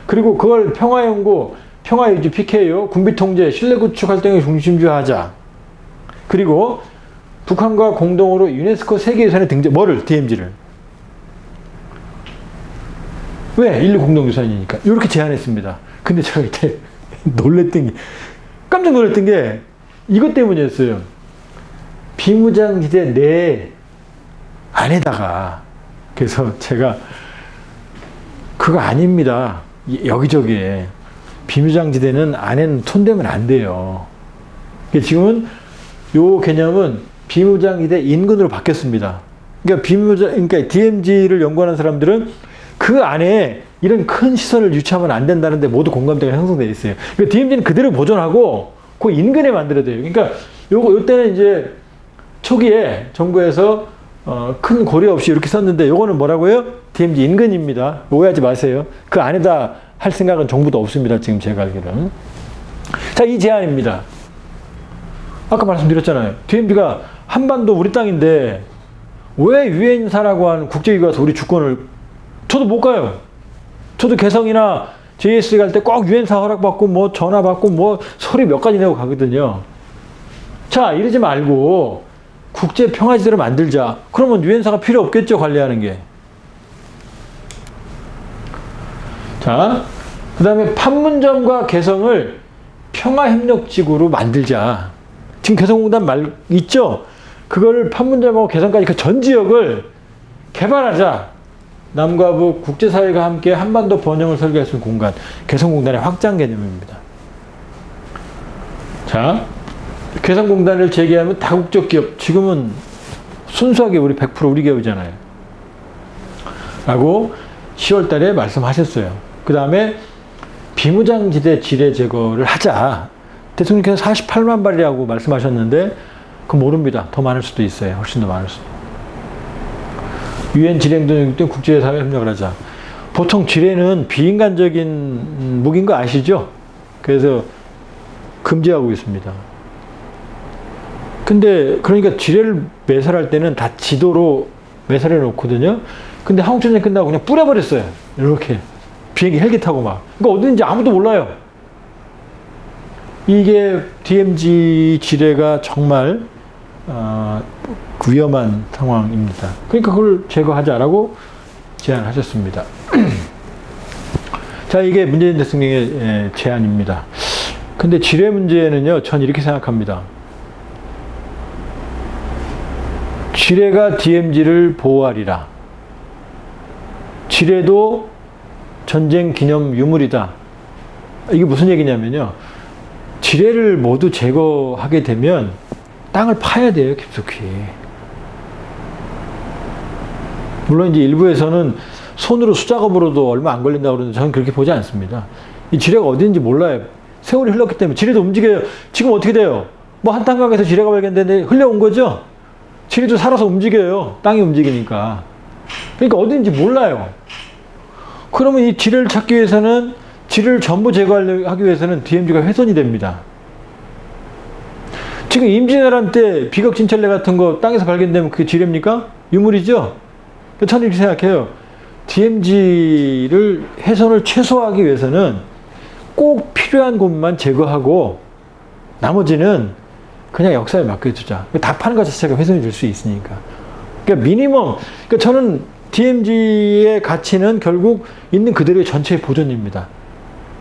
Speaker 1: 그리고 그걸 평화연구 평화유지 PKO, 군비통제, 신뢰구축 활동에 중심주의하자. 그리고 북한과 공동으로 유네스코 세계유산에 등재, 뭐를? DMZ를. 왜? 인류 공동유산이니까. 이렇게 제안했습니다. 근데 제가 이때 깜짝 놀랐던 게 이것 때문이었어요. 비무장지대 내 안에다가, 그래서 제가 그거 아닙니다. 여기저기에. 비무장지대는 안에는 손대면 안 돼요. 지금은 요 개념은 비무장지대 인근으로 바뀌었습니다. 그러니까 DMZ를 연구하는 사람들은 그 안에 이런 큰 시설을 유치하면 안 된다는데 모두 공감대가 형성되어 있어요. 그러니까 DMZ는 그대로 보존하고 그 인근에 만들어야 돼요. 그러니까 요때는 이제 초기에 정부에서 큰 고려 없이 이렇게 썼는데 요거는 뭐라고요? DMZ 인근입니다. 오해하지 마세요. 그 안에다 할 생각은 정부도 없습니다. 지금 제가 알기로는. 자, 이 제안입니다. 아까 말씀드렸잖아요. DMZ가 한반도 우리 땅인데 왜 유엔사라고 하는 국제기구 가서 우리 주권을, 저도 못 가요. 저도 개성이나 JSA 갈 때 꼭 유엔사 허락받고 뭐 전화 받고 뭐 서류 몇 가지 내고 가거든요. 자, 이러지 말고 국제 평화지대를 만들자. 그러면 유엔사가 필요 없겠죠, 관리하는 게. 자, 그 다음에 판문점과 개성을 평화협력지구로 만들자. 지금 개성공단 있죠? 그거를 판문점하고 개성까지 그 전 지역을 개발하자. 남과 북 국제사회가 함께 한반도 번영을 설계할 수 있는 공간. 개성공단의 확장 개념입니다. 자, 개성공단을 재개하면 다국적 기업. 지금은 순수하게 우리 100% 우리 기업이잖아요. 라고 10월 달에 말씀하셨어요. 그 다음에 비무장지대 지뢰 제거를 하자. 대통령께서 48만 발이라고 말씀하셨는데 그거 모릅니다. 더 많을 수도 있어요. 훨씬 더 많을 수도. 유엔 지뢰 행동 등 국제사회 협력을 하자. 보통 지뢰는 비인간적인 무기인 거 아시죠? 그래서 금지하고 있습니다. 근데 그러니까 지뢰를 매설할 때는 다 지도로 매설해 놓거든요. 근데 한국전쟁 끝나고 그냥 뿌려버렸어요. 이렇게 비행기 헬기 타고 막. 그러니까 어딘지 아무도 몰라요. 이게 DMZ 지뢰가 정말 위험한 상황입니다. 그러니까 그걸 제거하자라고 제안하셨습니다. 자, 이게 문재인 대통령의 제안입니다. 근데 지뢰 문제는요, 전 이렇게 생각합니다. 지뢰가 DMZ를 보호하리라. 지뢰도 전쟁 기념 유물이다. 이게 무슨 얘기냐면요. 지뢰를 모두 제거하게 되면 땅을 파야 돼요, 깊숙이. 물론 이제 일부에서는 손으로 수작업으로도 얼마 안 걸린다고 그러는데 저는 그렇게 보지 않습니다. 이 지뢰가 어디인지 몰라요. 세월이 흘렀기 때문에 지뢰도 움직여요. 지금 어떻게 돼요? 뭐 한탄강에서 지뢰가 발견됐는데 흘려온 거죠? 지뢰도 살아서 움직여요. 땅이 움직이니까. 그러니까 어딘지 몰라요. 그러면 이 지뢰를 찾기 위해서는, 지뢰를 전부 제거하기 위해서는 DMZ가 훼손이 됩니다. 지금 임진왜란 때 비극 진철래 같은 거 땅에서 발견되면 그게 지뢰입니까? 유물이죠? 저는 이렇게 생각해요. DMZ를 훼손을 최소화하기 위해서는 꼭 필요한 곳만 제거하고 나머지는 그냥 역사에 맡겨두자. 다 파는 것 자체가 훼손이 될 수 있으니까. 그러니까 미니멈, 그러니까 저는 DMZ의 가치는 결국 있는 그대로의 전체의 보존입니다.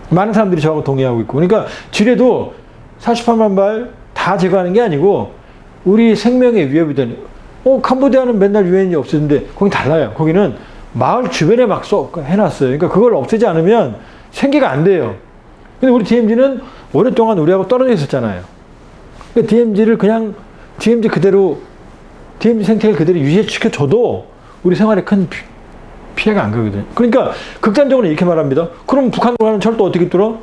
Speaker 1: 많은 사람들이 저하고 동의하고 있고. 그러니까 지뢰도 48만 발 다 제거하는 게 아니고 우리 생명에 위협이 되는. 캄보디아는 맨날 유엔이 없었는데 거긴 달라요. 거기는 마을 주변에 막 해놨어요. 그러니까 그걸 없애지 않으면 생계가 안 돼요. 근데 우리 DMZ는 오랫동안 우리하고 떨어져 있었잖아요. 그러니까 DMZ를 그냥 DMZ 그대로, DMZ 생태계를 그대로 유지시켜줘도 우리 생활에 큰 피해가 안 가거든요. 그러니까 극단적으로 이렇게 말합니다. 그럼 북한으로 가는 철도 어떻게 뚫어?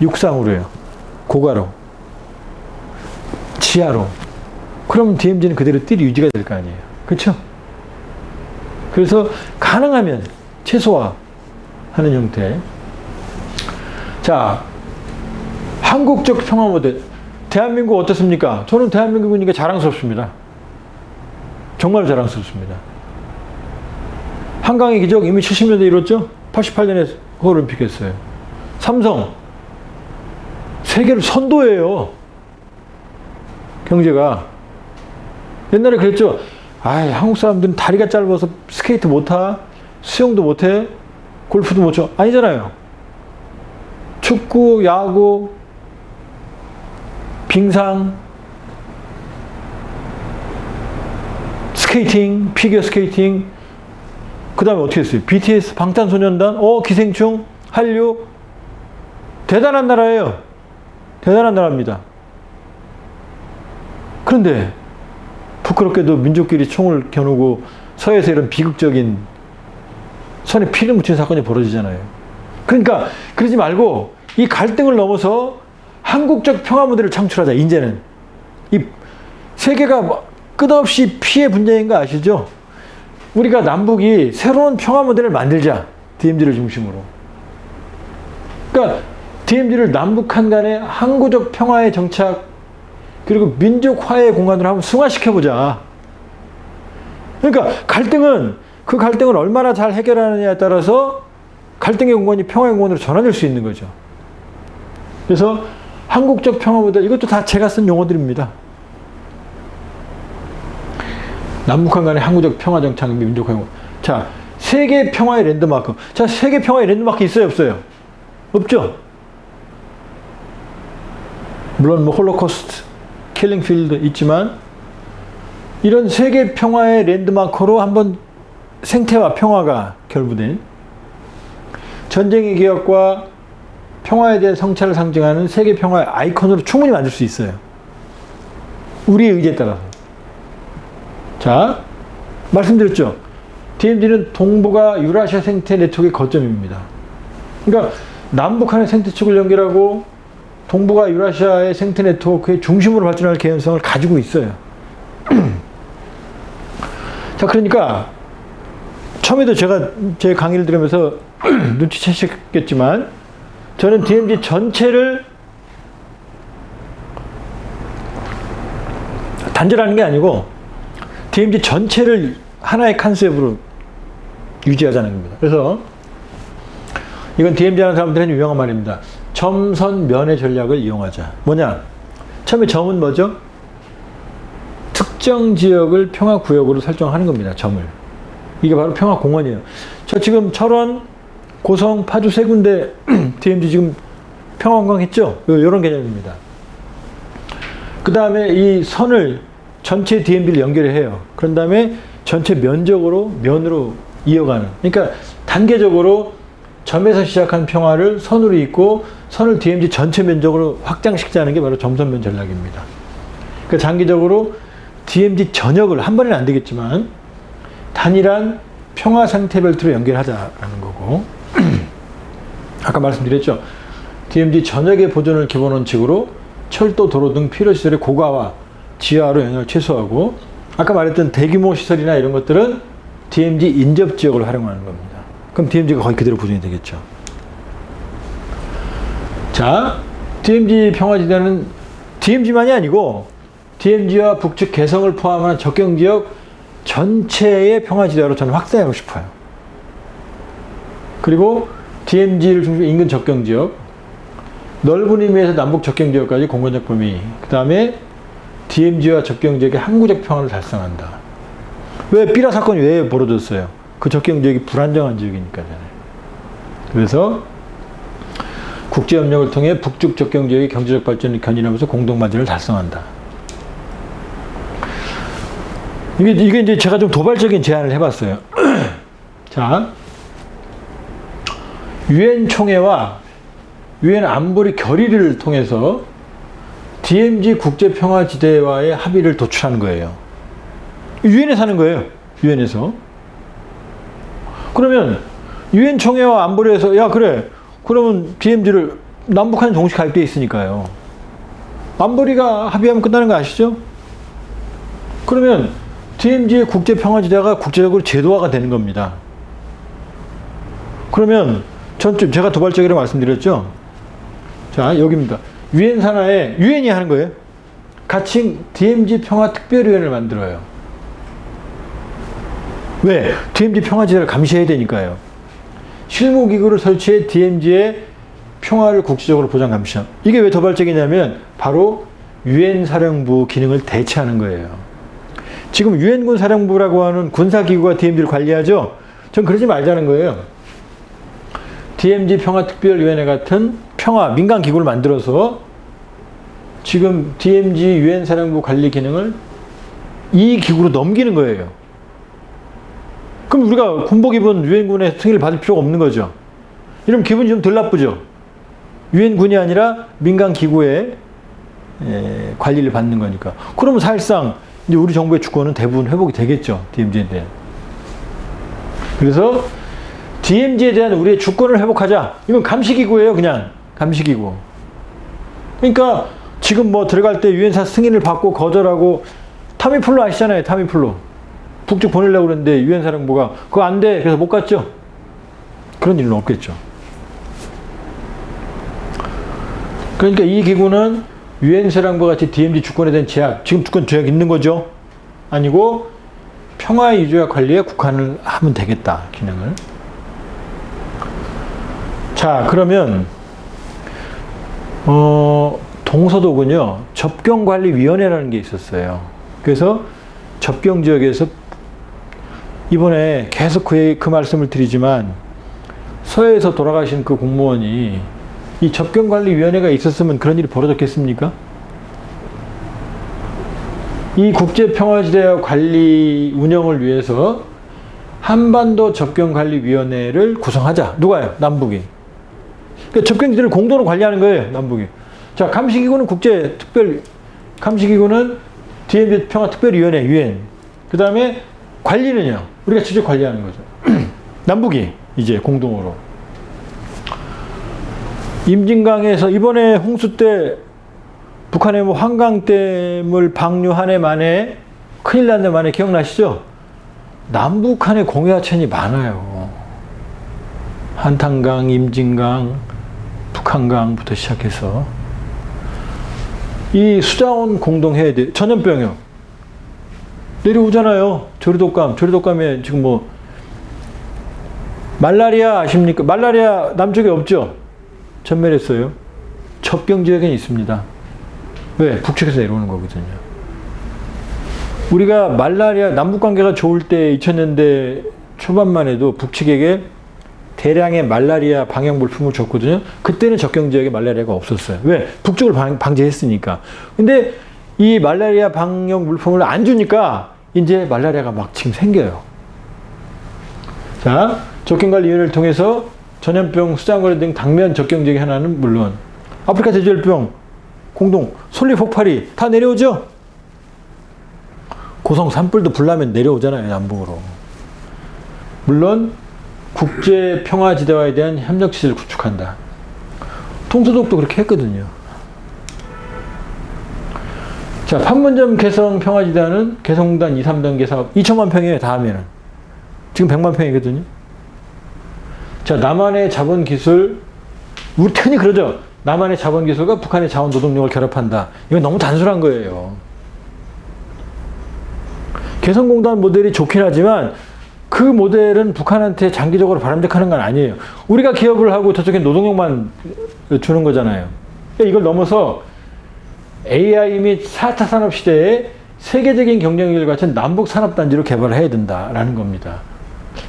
Speaker 1: 육상으로 해요. 고가로. 지하로. 그럼 DMZ는 그대로 뜰이 유지가 될 거 아니에요. 그렇죠? 그래서 가능하면 최소화하는 형태. 자, 한국적 평화 모델. 대한민국 어떻습니까? 저는 대한민국이니까 자랑스럽습니다. 정말 자랑스럽습니다. 한강의 기적 이미 70년대 이뤘죠? 88년에 올림픽 했어요. 삼성. 세계를 선도해요. 경제가. 옛날에 그랬죠. 아이, 한국 사람들은 다리가 짧아서 스케이트 못 타, 수영도 못 해, 골프도 못 쳐. 아니잖아요. 축구, 야구, 빙상, 스케이팅, 피겨 스케이팅, 그 다음에 어떻게 했어요? BTS, 방탄소년단, 기생충, 한류. 대단한 나라예요. 대단한 나라입니다. 그런데 부끄럽게도 민족끼리 총을 겨누고 서해에서 이런 비극적인 손에 피를 묻힌 사건이 벌어지잖아요. 그러니까 그러지 말고 이 갈등을 넘어서 한국적 평화 모델을 창출하자. 이제는 이 세계가 끝없이 피해 분쟁인 거 아시죠? 우리가 남북이 새로운 평화 모델을 만들자. DMZ를 중심으로. 그러니까 DMZ를 남북한 간의 항구적 평화의 정착 그리고 민족 화해의 공간으로 한번 승화시켜보자. 그러니까 그 갈등을 얼마나 잘 해결하느냐에 따라서 갈등의 공간이 평화의 공간으로 전환될 수 있는 거죠. 그래서 한국적 평화 모델, 이것도 다 제가 쓴 용어들입니다. 남북한 간의 항구적 평화 정착, 민족 화해 공간. 자, 세계 평화의 랜드마크. 자, 세계 평화의 랜드마크 있어요, 없어요? 없죠? 물론 뭐 홀로코스트, 킬링필드 있지만 이런 세계 평화의 랜드마크로 한번 생태와 평화가 결부된 전쟁의 기억과 평화에 대한 성찰을 상징하는 세계 평화의 아이콘으로 충분히 만들 수 있어요. 우리의 의지에 따라서. 자, 말씀드렸죠. DMZ는 동북아 유라시아 생태 네트워크의 거점입니다. 그러니까 남북한의 생태축을 연결하고 동북아 유라시아의 생태 네트워크의 중심으로 발전할 개연성을 가지고 있어요. 자, 그러니까 처음에도 제가 제 강의를 들으면서 눈치채셨겠지만 저는 DMZ 전체를 단절하는 게 아니고 DMZ 전체를 하나의 컨셉으로 유지하자는 겁니다. 그래서 이건 DMZ 하는 사람들은 유명한 말입니다. 점선 면의 전략을 이용하자. 뭐냐? 처음에 점은 뭐죠? 특정 지역을 평화구역으로 설정하는 겁니다. 점을. 이게 바로 평화공원이에요. 저 지금 철원, 고성, 파주 세 군데 DMZ 지금 평화관광 했죠? 이런 개념입니다. 그 다음에 이 선을 전체 DMZ를 연결해요. 그런 다음에 전체 면으로 이어가는. 그러니까 단계적으로 점에서 시작한 평화를 선으로 잇고 선을 DMZ 전체 면적으로 확장시키자는 게 바로 점선면 전략입니다. 그러니까 장기적으로 DMZ 전역을 한 번에는 안 되겠지만 단일한 평화 상태 벨트로 연결하자라는 거고 아까 말씀드렸죠. DMZ 전역의 보존을 기본 원칙으로 철도, 도로 등 필요시설의 고가와 지하로 영향을 최소화하고 아까 말했던 대규모 시설이나 이런 것들은 DMZ 인접지역을 활용하는 겁니다. 그럼 DMZ가 거의 그대로 보존이 되겠죠. 자, DMZ 평화지대는 DMZ만이 아니고 DMZ와 북측 개성을 포함한 접경지역 전체의 평화지대로 저는 확대하고 싶어요. 그리고 DMZ를 중심으로 인근 접경지역, 넓은 의미에서 남북 접경지역까지 공간적 범위, 그 다음에 DMZ와 접경지역의 항구적 평화를 달성한다. 왜 삐라 사건이 왜 벌어졌어요? 그 접경지역이 불안정한 지역이니까잖아요. 그래서 국제협력을 통해 북측 접경지역의 경제적 발전을 견인하면서 공동만족을 달성한다. 이게 이제 제가 좀 도발적인 제안을 해봤어요. 자, 유엔 총회와 유엔 안보리 결의를 통해서 DMZ 국제평화지대와의 합의를 도출하는 거예요. 유엔에서 하는 거예요. 유엔에서. 그러면 유엔 총회와 안보리에서 야 그래 그러면 DMZ를 남북한 정식 가입되어 있으니까요. 안보리가 합의하면 끝나는 거 아시죠? 그러면 DMZ의 국제평화지대가 국제적으로 제도화가 되는 겁니다. 그러면 제가 도발적으로 말씀드렸죠? 자, 여기입니다. 유엔 산하에 유엔이 하는 거예요. 같이 DMZ 평화특별위원회를 만들어요. 왜? DMZ 평화지대를 감시해야 되니까요. 실무기구를 설치해 DMZ의 평화를 국제적으로 보장 감시함. 이게 왜 도발적이냐면 바로 유엔 사령부 기능을 대체하는 거예요. 지금 유엔군 사령부라고 하는 군사기구가 DMZ를 관리하죠. 전 그러지 말자는 거예요. DMZ 평화특별위원회 같은 평화 민간기구를 만들어서 지금 DMZ 유엔 사령부 관리 기능을 이 기구로 넘기는 거예요. 그럼 우리가 군복 입은 유엔군의 승인을 받을 필요가 없는 거죠. 이러면 기분이 좀 덜 나쁘죠. 유엔군이 아니라 민간기구의 관리를 받는 거니까. 그러면 사실상 이제 우리 정부의 주권은 대부분 회복이 되겠죠. DMZ에 대한. 그래서 DMZ에 대한 우리의 주권을 회복하자. 이건 감시기구예요. 그냥 감시기구. 그러니까 지금 뭐 들어갈 때 유엔사 승인을 받고 거절하고 타미플루 아시잖아요. 타미플루. 북쪽 보내려고 그랬는데 유엔 사령부가 그거 안 돼. 그래서 못 갔죠. 그런 일은 없겠죠. 그러니까 이 기구는 유엔 사령부와 같이 DMZ 주권에 대한 제약, 지금 주권 제약 있는 거죠? 아니고 평화 유지와 관리에 국한을 하면 되겠다. 기능을. 자, 그러면 동서독은요 접경관리위원회라는 게 있었어요. 그래서 접경지역에서 이번에 계속 그 말씀을 드리지만 서해에서 돌아가신 그 공무원이 이 접경관리위원회가 있었으면 그런 일이 벌어졌겠습니까? 이 국제평화지대 관리 운영을 위해서 한반도 접경관리위원회를 구성하자. 누가요? 남북이. 그러니까 접경지대를 공동으로 관리하는 거예요. 남북이. 자, 감시기구는 감시기구는 DMZ 평화특별위원회, 유엔. 그 다음에 관리는요. 우리가 직접 관리하는 거죠. 남북이 이제 공동으로. 임진강에서 이번에 홍수 때 북한의 뭐 한강댐을 방류한 해 만에 큰일 난 데 만에 기억나시죠? 남북한의 공유하천이 많아요. 한탄강, 임진강, 북한강부터 시작해서 이 수자원 공동해야 전염병이요. 내려오잖아요. 조류독감에 지금 뭐 말라리아 아십니까? 말라리아 남쪽에 없죠? 전멸했어요. 접경지역에 있습니다. 왜? 북측에서 내려오는 거거든요. 우리가 말라리아 남북관계가 좋을 때 2000년대 초반만 해도 북측에게 대량의 말라리아 방역 물품을 줬거든요. 그때는 접경지역에 말라리아가 없었어요. 왜? 북쪽을 방제했으니까. 근데 이 말라리아 방역 물품을 안 주니까 이제 말라리아가 막 지금 생겨요. 자, 접경관리위원회를 통해서 전염병, 수장거리 등 당면 접경지역 하나는 물론 아프리카 돼지열병, 공동, 솔리 폭발이 다 내려오죠? 고성 산불도 불나면 내려오잖아요, 남북으로. 물론 국제 평화지대화에 대한 협력체제를 구축한다. 동서독도 그렇게 했거든요. 자, 판문점 개성 평화지대는 개성공단 2, 3단계 사업 2천만 평이에요, 다 하면은. 지금 100만 평이거든요. 자, 남한의 자본기술, 우리 흔히 그러죠. 남한의 자본기술과 북한의 자원 노동력을 결합한다. 이건 너무 단순한 거예요. 개성공단 모델이 좋긴 하지만 그 모델은 북한한테 장기적으로 바람직하는 건 아니에요. 우리가 기업을 하고 저쪽에 노동력만 주는 거잖아요. 이걸 넘어서 AI 및 4차 산업시대에 세계적인 경쟁력을 갖춘 남북산업단지로 개발을 해야 된다라는 겁니다.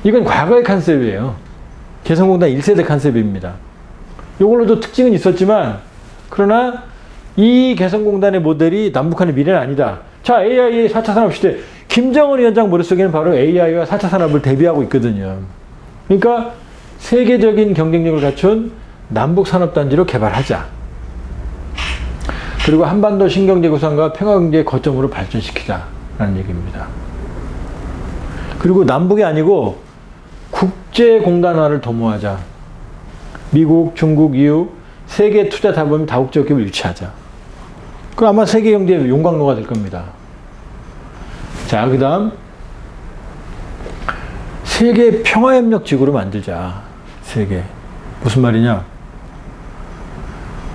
Speaker 1: 이건 과거의 컨셉이에요. 개성공단 1세대 컨셉입니다. 이걸로도 특징은 있었지만 그러나 이 개성공단의 모델이 남북한의 미래는 아니다. 자, AI의 4차 산업시대. 김정은 위원장 머릿속에는 바로 AI와 4차 산업을 대비하고 있거든요. 그러니까 세계적인 경쟁력을 갖춘 남북산업단지로 개발하자. 그리고 한반도 신경제 구상과 평화경제 거점으로 발전시키자라는 얘기입니다. 그리고 남북이 아니고 국제공단화를 도모하자. 미국, 중국, EU, 세계 투자 자본 다국적 기업을 유치하자. 그럼 아마 세계 경제의 용광로가 될 겁니다. 자, 그 다음 세계 평화협력 지구로 만들자. 세계. 무슨 말이냐?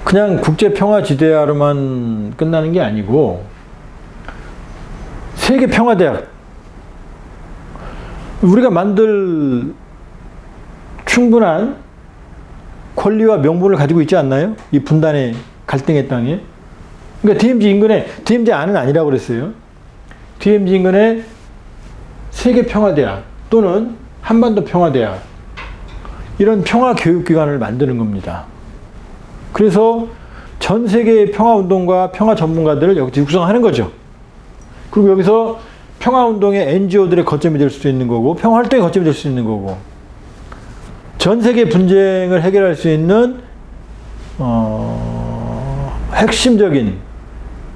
Speaker 1: 그냥 국제 평화지대화로만 끝나는 게 아니고 세계 평화대학. 우리가 만들 충분한 권리와 명분을 가지고 있지 않나요? 이 분단의 갈등의 땅에. 그러니까 DMZ 인근에, DMZ 안은 아니라고 그랬어요. DMZ 인근에 세계평화대학 또는 한반도 평화대학, 이런 평화교육기관을 만드는 겁니다. 그래서 전 세계의 평화운동과 평화 전문가들을 여기 육성하는 거죠. 그리고 여기서 평화운동의 NGO들의 거점이 될 수도 있는 거고, 평화활동의 거점이 될 수 있는 거고, 전 세계 분쟁을 해결할 수 있는 핵심적인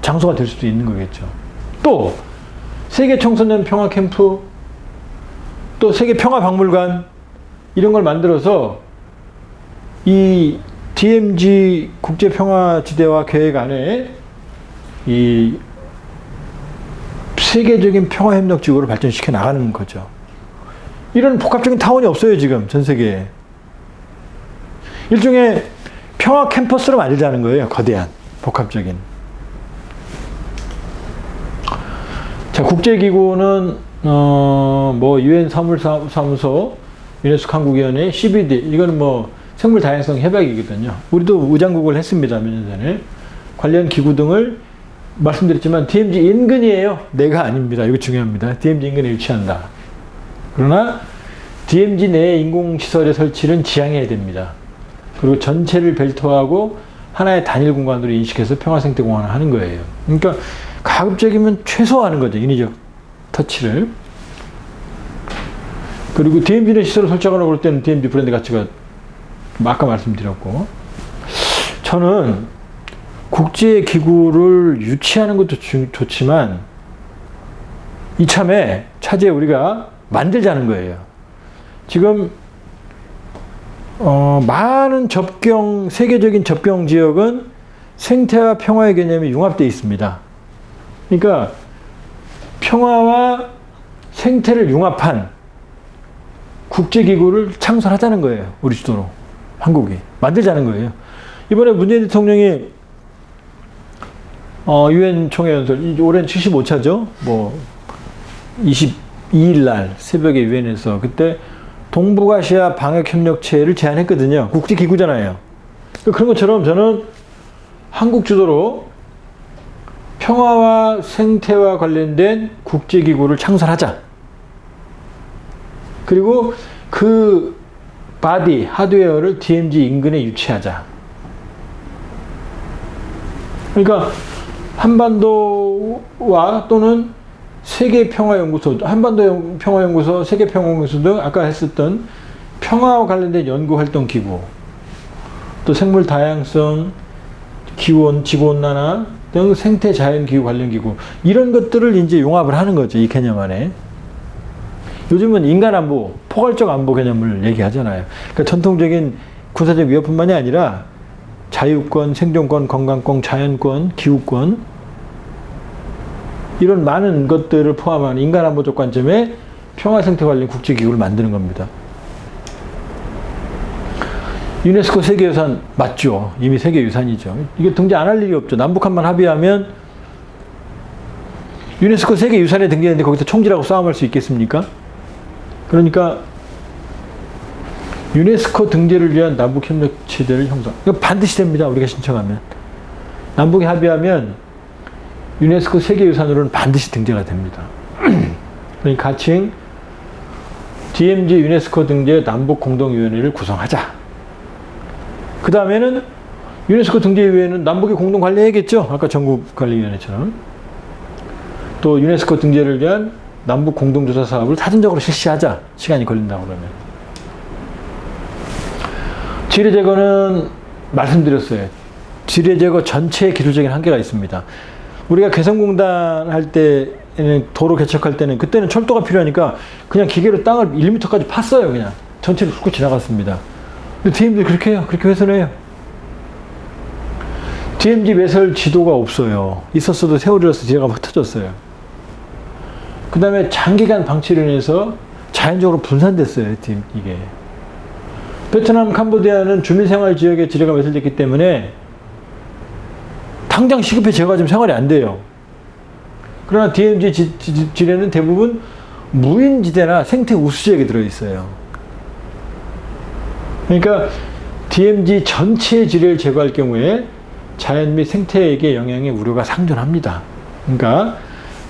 Speaker 1: 장소가 될 수도 있는 거겠죠. 또 세계 청소년 평화 캠프, 또 세계 평화 박물관, 이런 걸 만들어서 이 DMZ 국제 평화 지대화 계획 안에 이 세계적인 평화 협력 지구를 발전시켜 나가는 거죠. 이런 복합적인 타운이 없어요, 지금 전 세계에. 일종의 평화 캠퍼스로 만들자는 거예요, 거대한 복합적인. 자, 국제기구는 뭐 유엔 사무소, 유네스코 한국위원회, CBD, 이거는 뭐 생물 다양성 협약이거든요. 우리도 의장국을 했습니다, 몇 년 전에. 관련 기구 등을 말씀드렸지만 DMZ 인근이에요. 내가 아닙니다. 이거 중요합니다. DMZ 인근에 위치한다. 그러나 DMZ 내 인공시설의 설치는 지양해야 됩니다. 그리고 전체를 벨트하고 하나의 단일 공간으로 인식해서 평화생태공원을 하는 거예요. 그러니까 가급적이면 최소화하는 거죠. 인위적 터치를. 그리고 DMZ 내 시설을 설정하려고 할 때는 DMZ 브랜드 가치가 아까 말씀드렸고, 저는 국제기구를 유치하는 것도 좋지만 이참에 차제에 우리가 만들자는 거예요. 지금 많은 세계적인 접경 지역은 생태와 평화의 개념이 융합되어 있습니다. 그러니까 평화와 생태를 융합한 국제기구를 창설하자는 거예요. 우리 주도로 한국이 만들자는 거예요. 이번에 문재인 대통령이 유엔 총회 연설, 올해는 75차죠. 뭐 22일 날 새벽에 유엔에서 그때 동북아시아 방역협력체를 제안했거든요. 국제기구잖아요. 그런 것처럼 저는 한국 주도로 평화와 생태와 관련된 국제기구를 창설하자. 그리고 그 바디, 하드웨어를 DMZ 인근에 유치하자. 그러니까 한반도와 또는 세계평화연구소, 한반도 평화연구소, 세계평화연구소 등 아까 했었던 평화와 관련된 연구활동기구, 또 생물 다양성, 기온, 지구온난화 등 생태자연기후 관련기구, 이런 것들을 이제 융합을 하는 거죠. 이 개념 안에. 요즘은 인간안보, 포괄적 안보 개념을 얘기하잖아요. 그러니까 전통적인 군사적 위협뿐만이 아니라 자유권, 생존권, 건강권, 자연권, 기후권, 이런 많은 것들을 포함한 인간안보적 관점의 평화생태 관련 국제기구를 만드는 겁니다. 유네스코 세계유산 맞죠? 이미 세계유산이죠. 이게 등재 안 할 일이 없죠. 남북한만 합의하면 유네스코 세계유산에 등재했는데 거기서 총질하고 싸움할 수 있겠습니까? 그러니까 유네스코 등재를 위한 남북협력체제를 형성. 이거 반드시 됩니다. 우리가 신청하면. 남북이 합의하면 유네스코 세계유산으로는 반드시 등재가 됩니다. 그러니까 가칭 DMZ 유네스코 등재 남북공동위원회를 구성하자. 그 다음에는 유네스코 등재위원회는 남북이 공동 관리해야겠죠. 아까 전국관리위원회처럼. 또 유네스코 등재를 위한 남북 공동조사 사업을 사전적으로 실시하자. 시간이 걸린다고 그러면. 지뢰 제거는 말씀드렸어요. 지뢰 제거 전체의 기술적인 한계가 있습니다. 우리가 개성공단 할 때는, 도로 개척할 때는, 그때는 철도가 필요하니까 그냥 기계로 땅을 1m까지 팠어요. 그냥 전체를 훑고 지나갔습니다. 근데 DMZ 그렇게 해요. 그렇게 훼손해요. DMZ 매설 지도가 없어요. 있었어도 세월이라서 지뢰가 막 흩어졌어요. 그 다음에 장기간 방치로 인해서 자연적으로 분산됐어요. 이게. 베트남, 캄보디아는 주민생활 지역에 지뢰가 매설됐기 때문에 당장 시급해 제거가 좀 생활이 안 돼요. 그러나 DMZ 지뢰는 대부분 무인지대나 생태 우수지역에 들어있어요. 그러니까 DMZ 전체의 지뢰를 제거할 경우에 자연 및 생태에게 영향의 우려가 상존합니다. 그러니까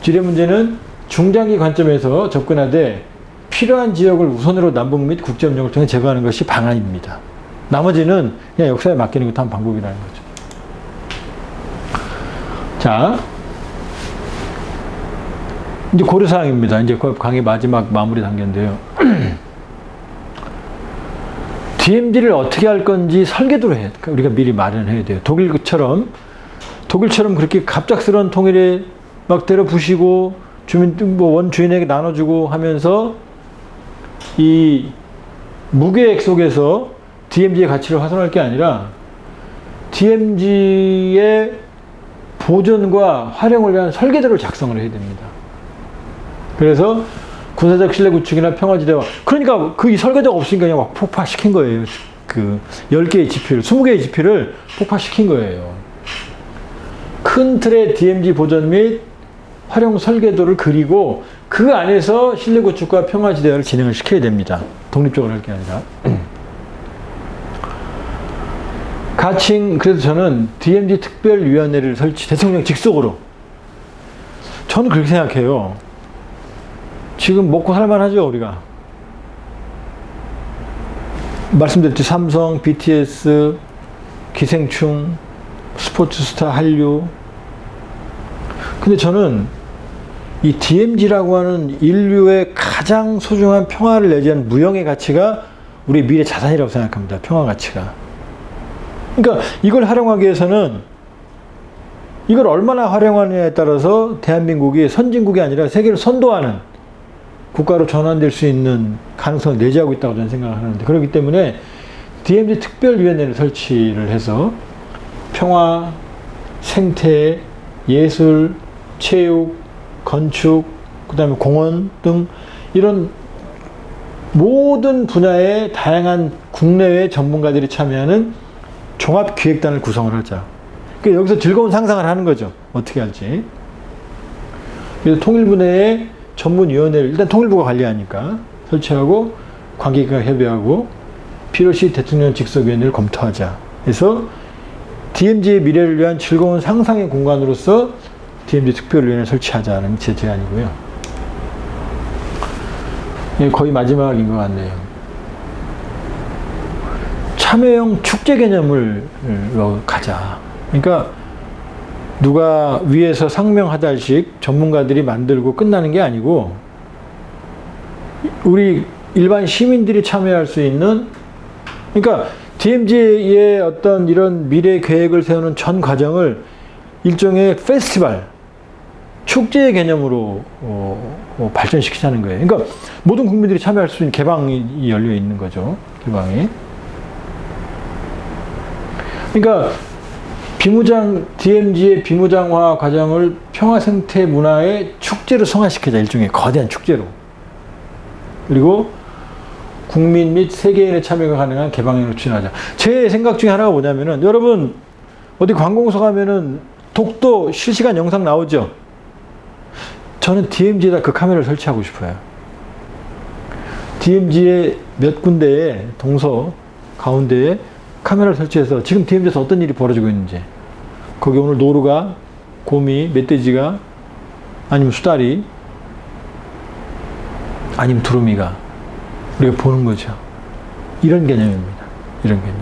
Speaker 1: 지뢰 문제는 중장기 관점에서 접근하되 필요한 지역을 우선으로 남북 및 국제협력을 통해 제거하는 것이 방안입니다. 나머지는 그냥 역사에 맡기는 것도 한 방법이라는 거죠. 자, 이제 고려사항입니다. 이제 강의 마지막 마무리 단계인데요. DMZ를 어떻게 할 건지 설계도를 우리가 미리 마련해야 돼요. 독일처럼 그렇게 갑작스러운 통일에 막 때려 부시고 원주민에게 나눠주고 하면서 이 무계획 속에서 DMZ의 가치를 훼손할 게 아니라 DMZ의 보존과 활용을 위한 설계도를 작성을 해야 됩니다. 그래서 군사적 신뢰 구축이나 평화지대화, 그러니까 이 설계도가 없으니까 그냥 막 폭파시킨 거예요. 10개의 지표를, 20개의 지표를 폭파시킨 거예요. 큰 틀의 DMZ 보존 및 활용 설계도를 그리고 그 안에서 신뢰 구축과 평화지대화를 진행을 시켜야 됩니다. 독립적으로 할 게 아니라. 그래서 저는 DMZ 특별위원회를 대통령 직속으로. 저는 그렇게 생각해요. 지금 먹고 살만하죠, 우리가. 말씀드렸죠. 삼성, BTS, 기생충, 스포츠스타, 한류. 근데 저는 이 DMZ라고 하는 인류의 가장 소중한 평화를 내지한 무형의 가치가 우리 미래 자산이라고 생각합니다. 평화 가치가. 그러니까 이걸 활용하기 위해서는 이걸 얼마나 활용하느냐에 따라서 대한민국이 선진국이 아니라 세계를 선도하는 국가로 전환될 수 있는 가능성을 내재하고 있다고 저는 생각을 하는데, 그렇기 때문에 DMZ 특별위원회를 설치를 해서 평화, 생태, 예술, 체육, 건축, 그 다음에 공원 등 이런 모든 분야의 다양한 국내외 전문가들이 참여하는 종합기획단을 구성을 하자. 그러니까 여기서 즐거운 상상을 하는 거죠. 어떻게 할지. 그래서 통일부 내에 전문위원회를 일단 통일부가 관리하니까 설치하고 관계기관 협의하고 필요시 대통령 직속위원회를 검토하자. 그래서 DMZ의 미래를 위한 즐거운 상상의 공간으로서 DMZ 특별위원회를 설치하자는 제 제안이고요. 거의 마지막인 것 같네요. 참여형 축제 개념을 가자. 그러니까 누가 위에서 상명하달씩 전문가들이 만들고 끝나는 게 아니고 우리 일반 시민들이 참여할 수 있는, 그러니까 DMZ의 어떤 이런 미래 계획을 세우는 전 과정을 일종의 페스티벌, 축제의 개념으로 발전시키자는 거예요. 그러니까 모든 국민들이 참여할 수 있는 개방이 열려 있는 거죠. 개방이. 그러니까 DMZ의 비무장화 과정을 평화 생태 문화의 축제로 성화시키자. 일종의 거대한 축제로. 그리고 국민 및 세계인의 참여가 가능한 개방형으로 추진하자. 제 생각 중에 하나가 뭐냐면은, 여러분 어디 관공서 가면은 독도 실시간 영상 나오죠? 저는 DMZ에다 그 카메라를 설치하고 싶어요. DMZ의 몇 군데에 동서 가운데에 카메라를 설치해서 지금 DMZ에서 어떤 일이 벌어지고 있는지, 거기 오늘 노루가, 곰이, 멧돼지가, 아니면 수달이, 아니면 두루미가 우리가 보는 거죠. 이런 개념입니다. 이런 개념.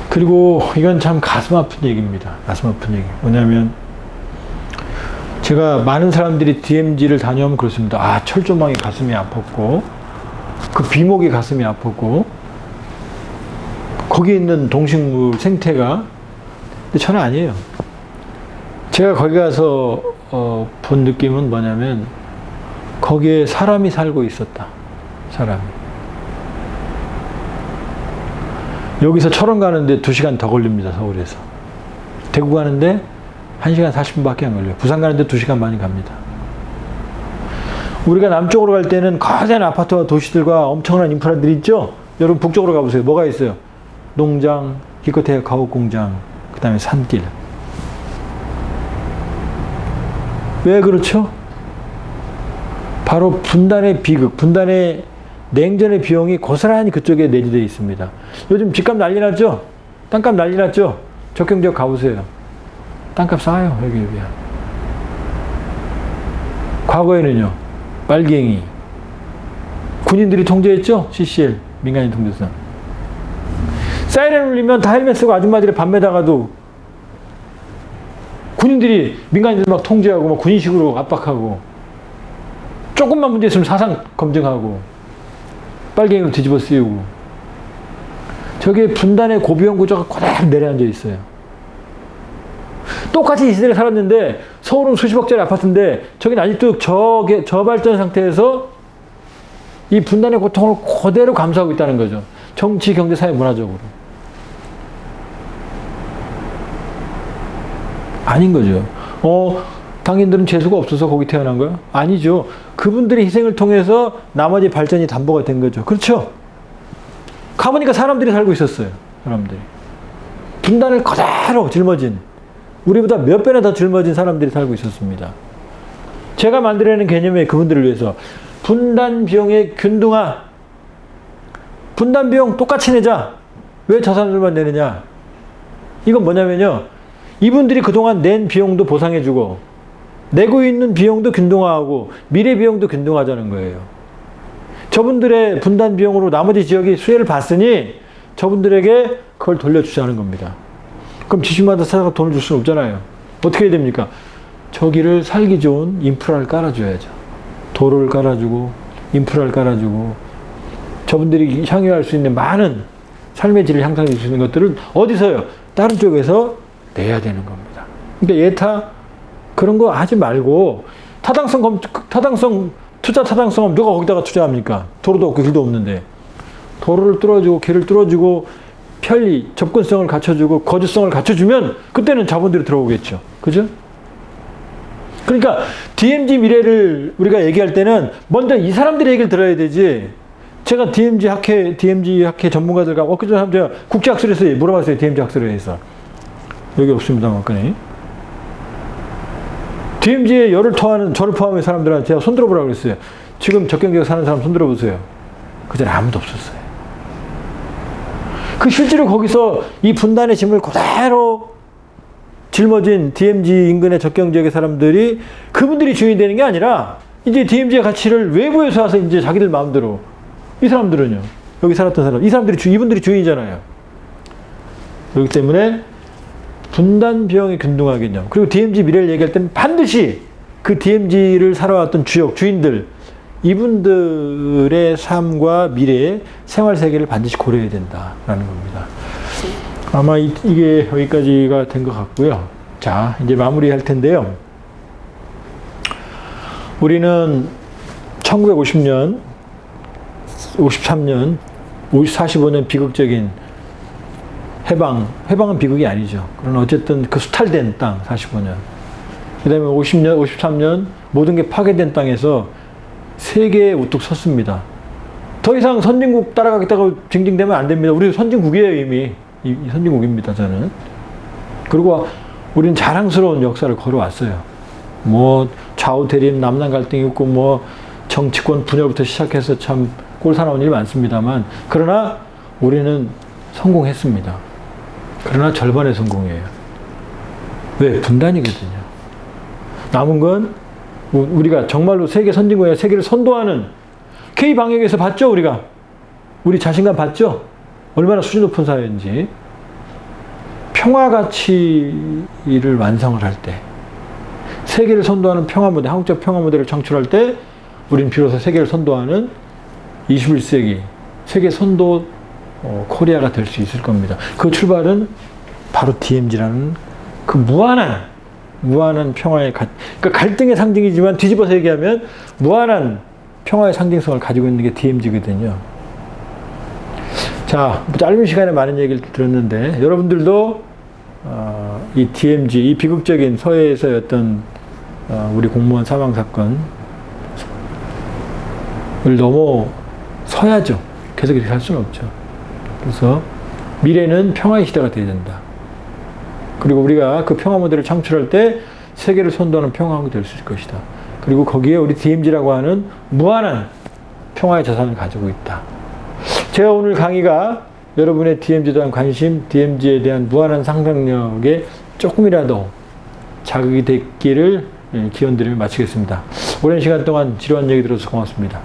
Speaker 1: 그리고 이건 참 가슴 아픈 얘기입니다. 가슴 아픈 얘기. 뭐냐면 제가 많은 사람들이 DMZ를 다녀오면 그렇습니다. 아, 철조망이 가슴이 아팠고 그 비목이 가슴이 아팠고 거기 있는 동식물 생태가, 근데 저는 아니에요. 제가 거기 가서 본 느낌은 뭐냐면 거기에 사람이 살고 있었다. 사람이. 여기서 철원 가는데 2시간 더 걸립니다. 서울에서. 대구 가는데 1시간 40분밖에 안 걸려요. 부산 가는데 2시간 많이 갑니다. 우리가 남쪽으로 갈 때는 거대한 아파트와 도시들과 엄청난 인프라들이 있죠? 여러분 북쪽으로 가보세요. 뭐가 있어요? 농장, 기껏해야 가옥공장, 그 다음에 산길. 왜 그렇죠? 바로 분단의 비극, 분단의 냉전의 비용이 고스란히 그쪽에 내재되어 있습니다. 요즘 집값 난리 났죠? 땅값 난리 났죠? 적경지역 가보세요. 땅값 싸요, 여기에 비해. 과거에는요, 빨갱이. 군인들이 통제했죠? CCL, 민간인 통제선. 사이렌 울리면 다 헬멧 쓰고 아줌마들이 밤에다가도 군인들이 민간인들 막 통제하고 막 군인식으로 압박하고 조금만 문제 있으면 사상 검증하고 빨갱이로 뒤집어 쓰이고 저게 분단의 고비용 구조가 그대로 내려앉아 있어요. 똑같이 이 시대를 살았는데 서울은 수십억짜리 아파트인데 저긴 아직도 저발전 상태에서 이 분단의 고통을 그대로 감수하고 있다는 거죠. 정치, 경제, 사회, 문화적으로. 아닌 거죠. 당신들은 재수가 없어서 거기 태어난 거야? 아니죠. 그분들의 희생을 통해서 나머지 발전이 담보가 된 거죠. 그렇죠? 가보니까 사람들이 살고 있었어요. 사람들이. 분단을 그대로 짊어진, 우리보다 몇 배나 더 짊어진 사람들이 살고 있었습니다. 제가 만들어내는 개념이 그분들을 위해서 분단 비용의 균등화. 분단 비용 똑같이 내자. 왜 저 사람들만 내느냐? 이건 뭐냐면요. 이분들이 그동안 낸 비용도 보상해주고 내고 있는 비용도 균등화하고 미래 비용도 균등하자는 거예요. 저분들의 분단 비용으로 나머지 지역이 수혜를 봤으니 저분들에게 그걸 돌려주자는 겁니다. 그럼 지식마다 찾아가 돈을 줄 수는 없잖아요. 어떻게 해야 됩니까? 저기를 살기 좋은 인프라를 깔아줘야죠. 도로를 깔아주고 인프라를 깔아주고 저분들이 향유할 수 있는 많은 삶의 질을 향상해 줄 수 있는 것들을 어디서요? 다른 쪽에서 내야 되는 겁니다. 그러니까 예타 그런 거 하지 말고 투자 타당성은 누가 거기다가 투자합니까? 도로도 없고 길도 없는데 도로를 뚫어주고 길을 뚫어주고 편리, 접근성을 갖춰주고 거주성을 갖춰주면 그때는 자본들이 들어오겠죠. 그죠? 그러니까 DMZ 미래를 우리가 얘기할 때는 먼저 이 사람들의 얘기를 들어야 되지. 제가 DMZ 학회 전문가들과 엊그제 제가 국제학술에서 물어봤어요. DMZ 학술회에서. 여기 없습니다. 막간에. DMZ에 열을 토하는 저를 포함한 사람들한테 제가 손 들어보라고 그랬어요. 지금 적경지역 사는 사람 손 들어보세요. 그전에 아무도 없었어요. 그 실제로 거기서 이 분단의 짐을 그대로 짊어진 DMZ 인근의 적경지역의 사람들이 그분들이 주인이 되는 게 아니라 이제 DMZ의 가치를 외부에서 와서 이제 자기들 마음대로 이 사람들은요. 여기 살았던 사람. 이 사람들이 이분들이 주인이잖아요. 그렇기 때문에 분단 비용이 균등하겠냐. 그리고 DMZ 미래를 얘기할 때는 반드시 그 DMZ를 살아왔던 주인들, 이분들의 삶과 미래의 생활 세계를 반드시 고려해야 된다라는 겁니다. 아마 이게 여기까지가 된 것 같고요. 자, 이제 마무리할 텐데요. 우리는 1950년, 53년, 45년 비극적인 해방은 비극이 아니죠. 그러나 어쨌든 그 수탈된 땅, 45년. 그 다음에 50년, 53년, 모든 게 파괴된 땅에서 세계에 우뚝 섰습니다. 더 이상 선진국 따라가겠다고 징징대면 안 됩니다. 우리 선진국이에요, 이미. 이 선진국입니다, 저는. 그리고 우리는 자랑스러운 역사를 걸어왔어요. 뭐, 좌우 대립, 남남 갈등이 있고, 뭐, 정치권 분열부터 시작해서 참 꼴사나운 일이 많습니다만, 그러나 우리는 성공했습니다. 그러나 절반의 성공이에요. 왜? 분단이거든요. 남은 건 우리가 정말로 세계 선진국에 세계를 선도하는 K방역에서 봤죠, 우리가? 우리 자신감 봤죠? 얼마나 수준 높은 사회인지. 평화 가치를 완성을 할 때, 세계를 선도하는 평화 모델, 한국적 평화 모델을 창출할 때, 우린 비로소 세계를 선도하는 21세기 세계 선도 코리아가 될 수 있을 겁니다. 그 출발은 바로 DMZ라는 그 무한한 평화의 그러니까 갈등의 상징이지만 뒤집어서 얘기하면 무한한 평화의 상징성을 가지고 있는 게 DMZ거든요. 자, 짧은 시간에 많은 얘기를 들었는데 여러분들도 이 DMZ, 이 비극적인 서해에서의 어떤 우리 공무원 사망 사건을 넘어서야죠. 계속 이렇게 할 수는 없죠. 그래서 미래는 평화의 시대가 되어야 된다. 그리고 우리가 그 평화 모델을 창출할 때 세계를 선도하는 평화가 될 수 있을 것이다. 그리고 거기에 우리 DMZ라고 하는 무한한 평화의 자산을 가지고 있다. 제가 오늘 강의가 여러분의 DMZ에 대한 관심, DMZ에 대한 무한한 상상력에 조금이라도 자극이 됐기를 기원드리며 마치겠습니다. 오랜 시간 동안 지루한 얘기 들어서 고맙습니다.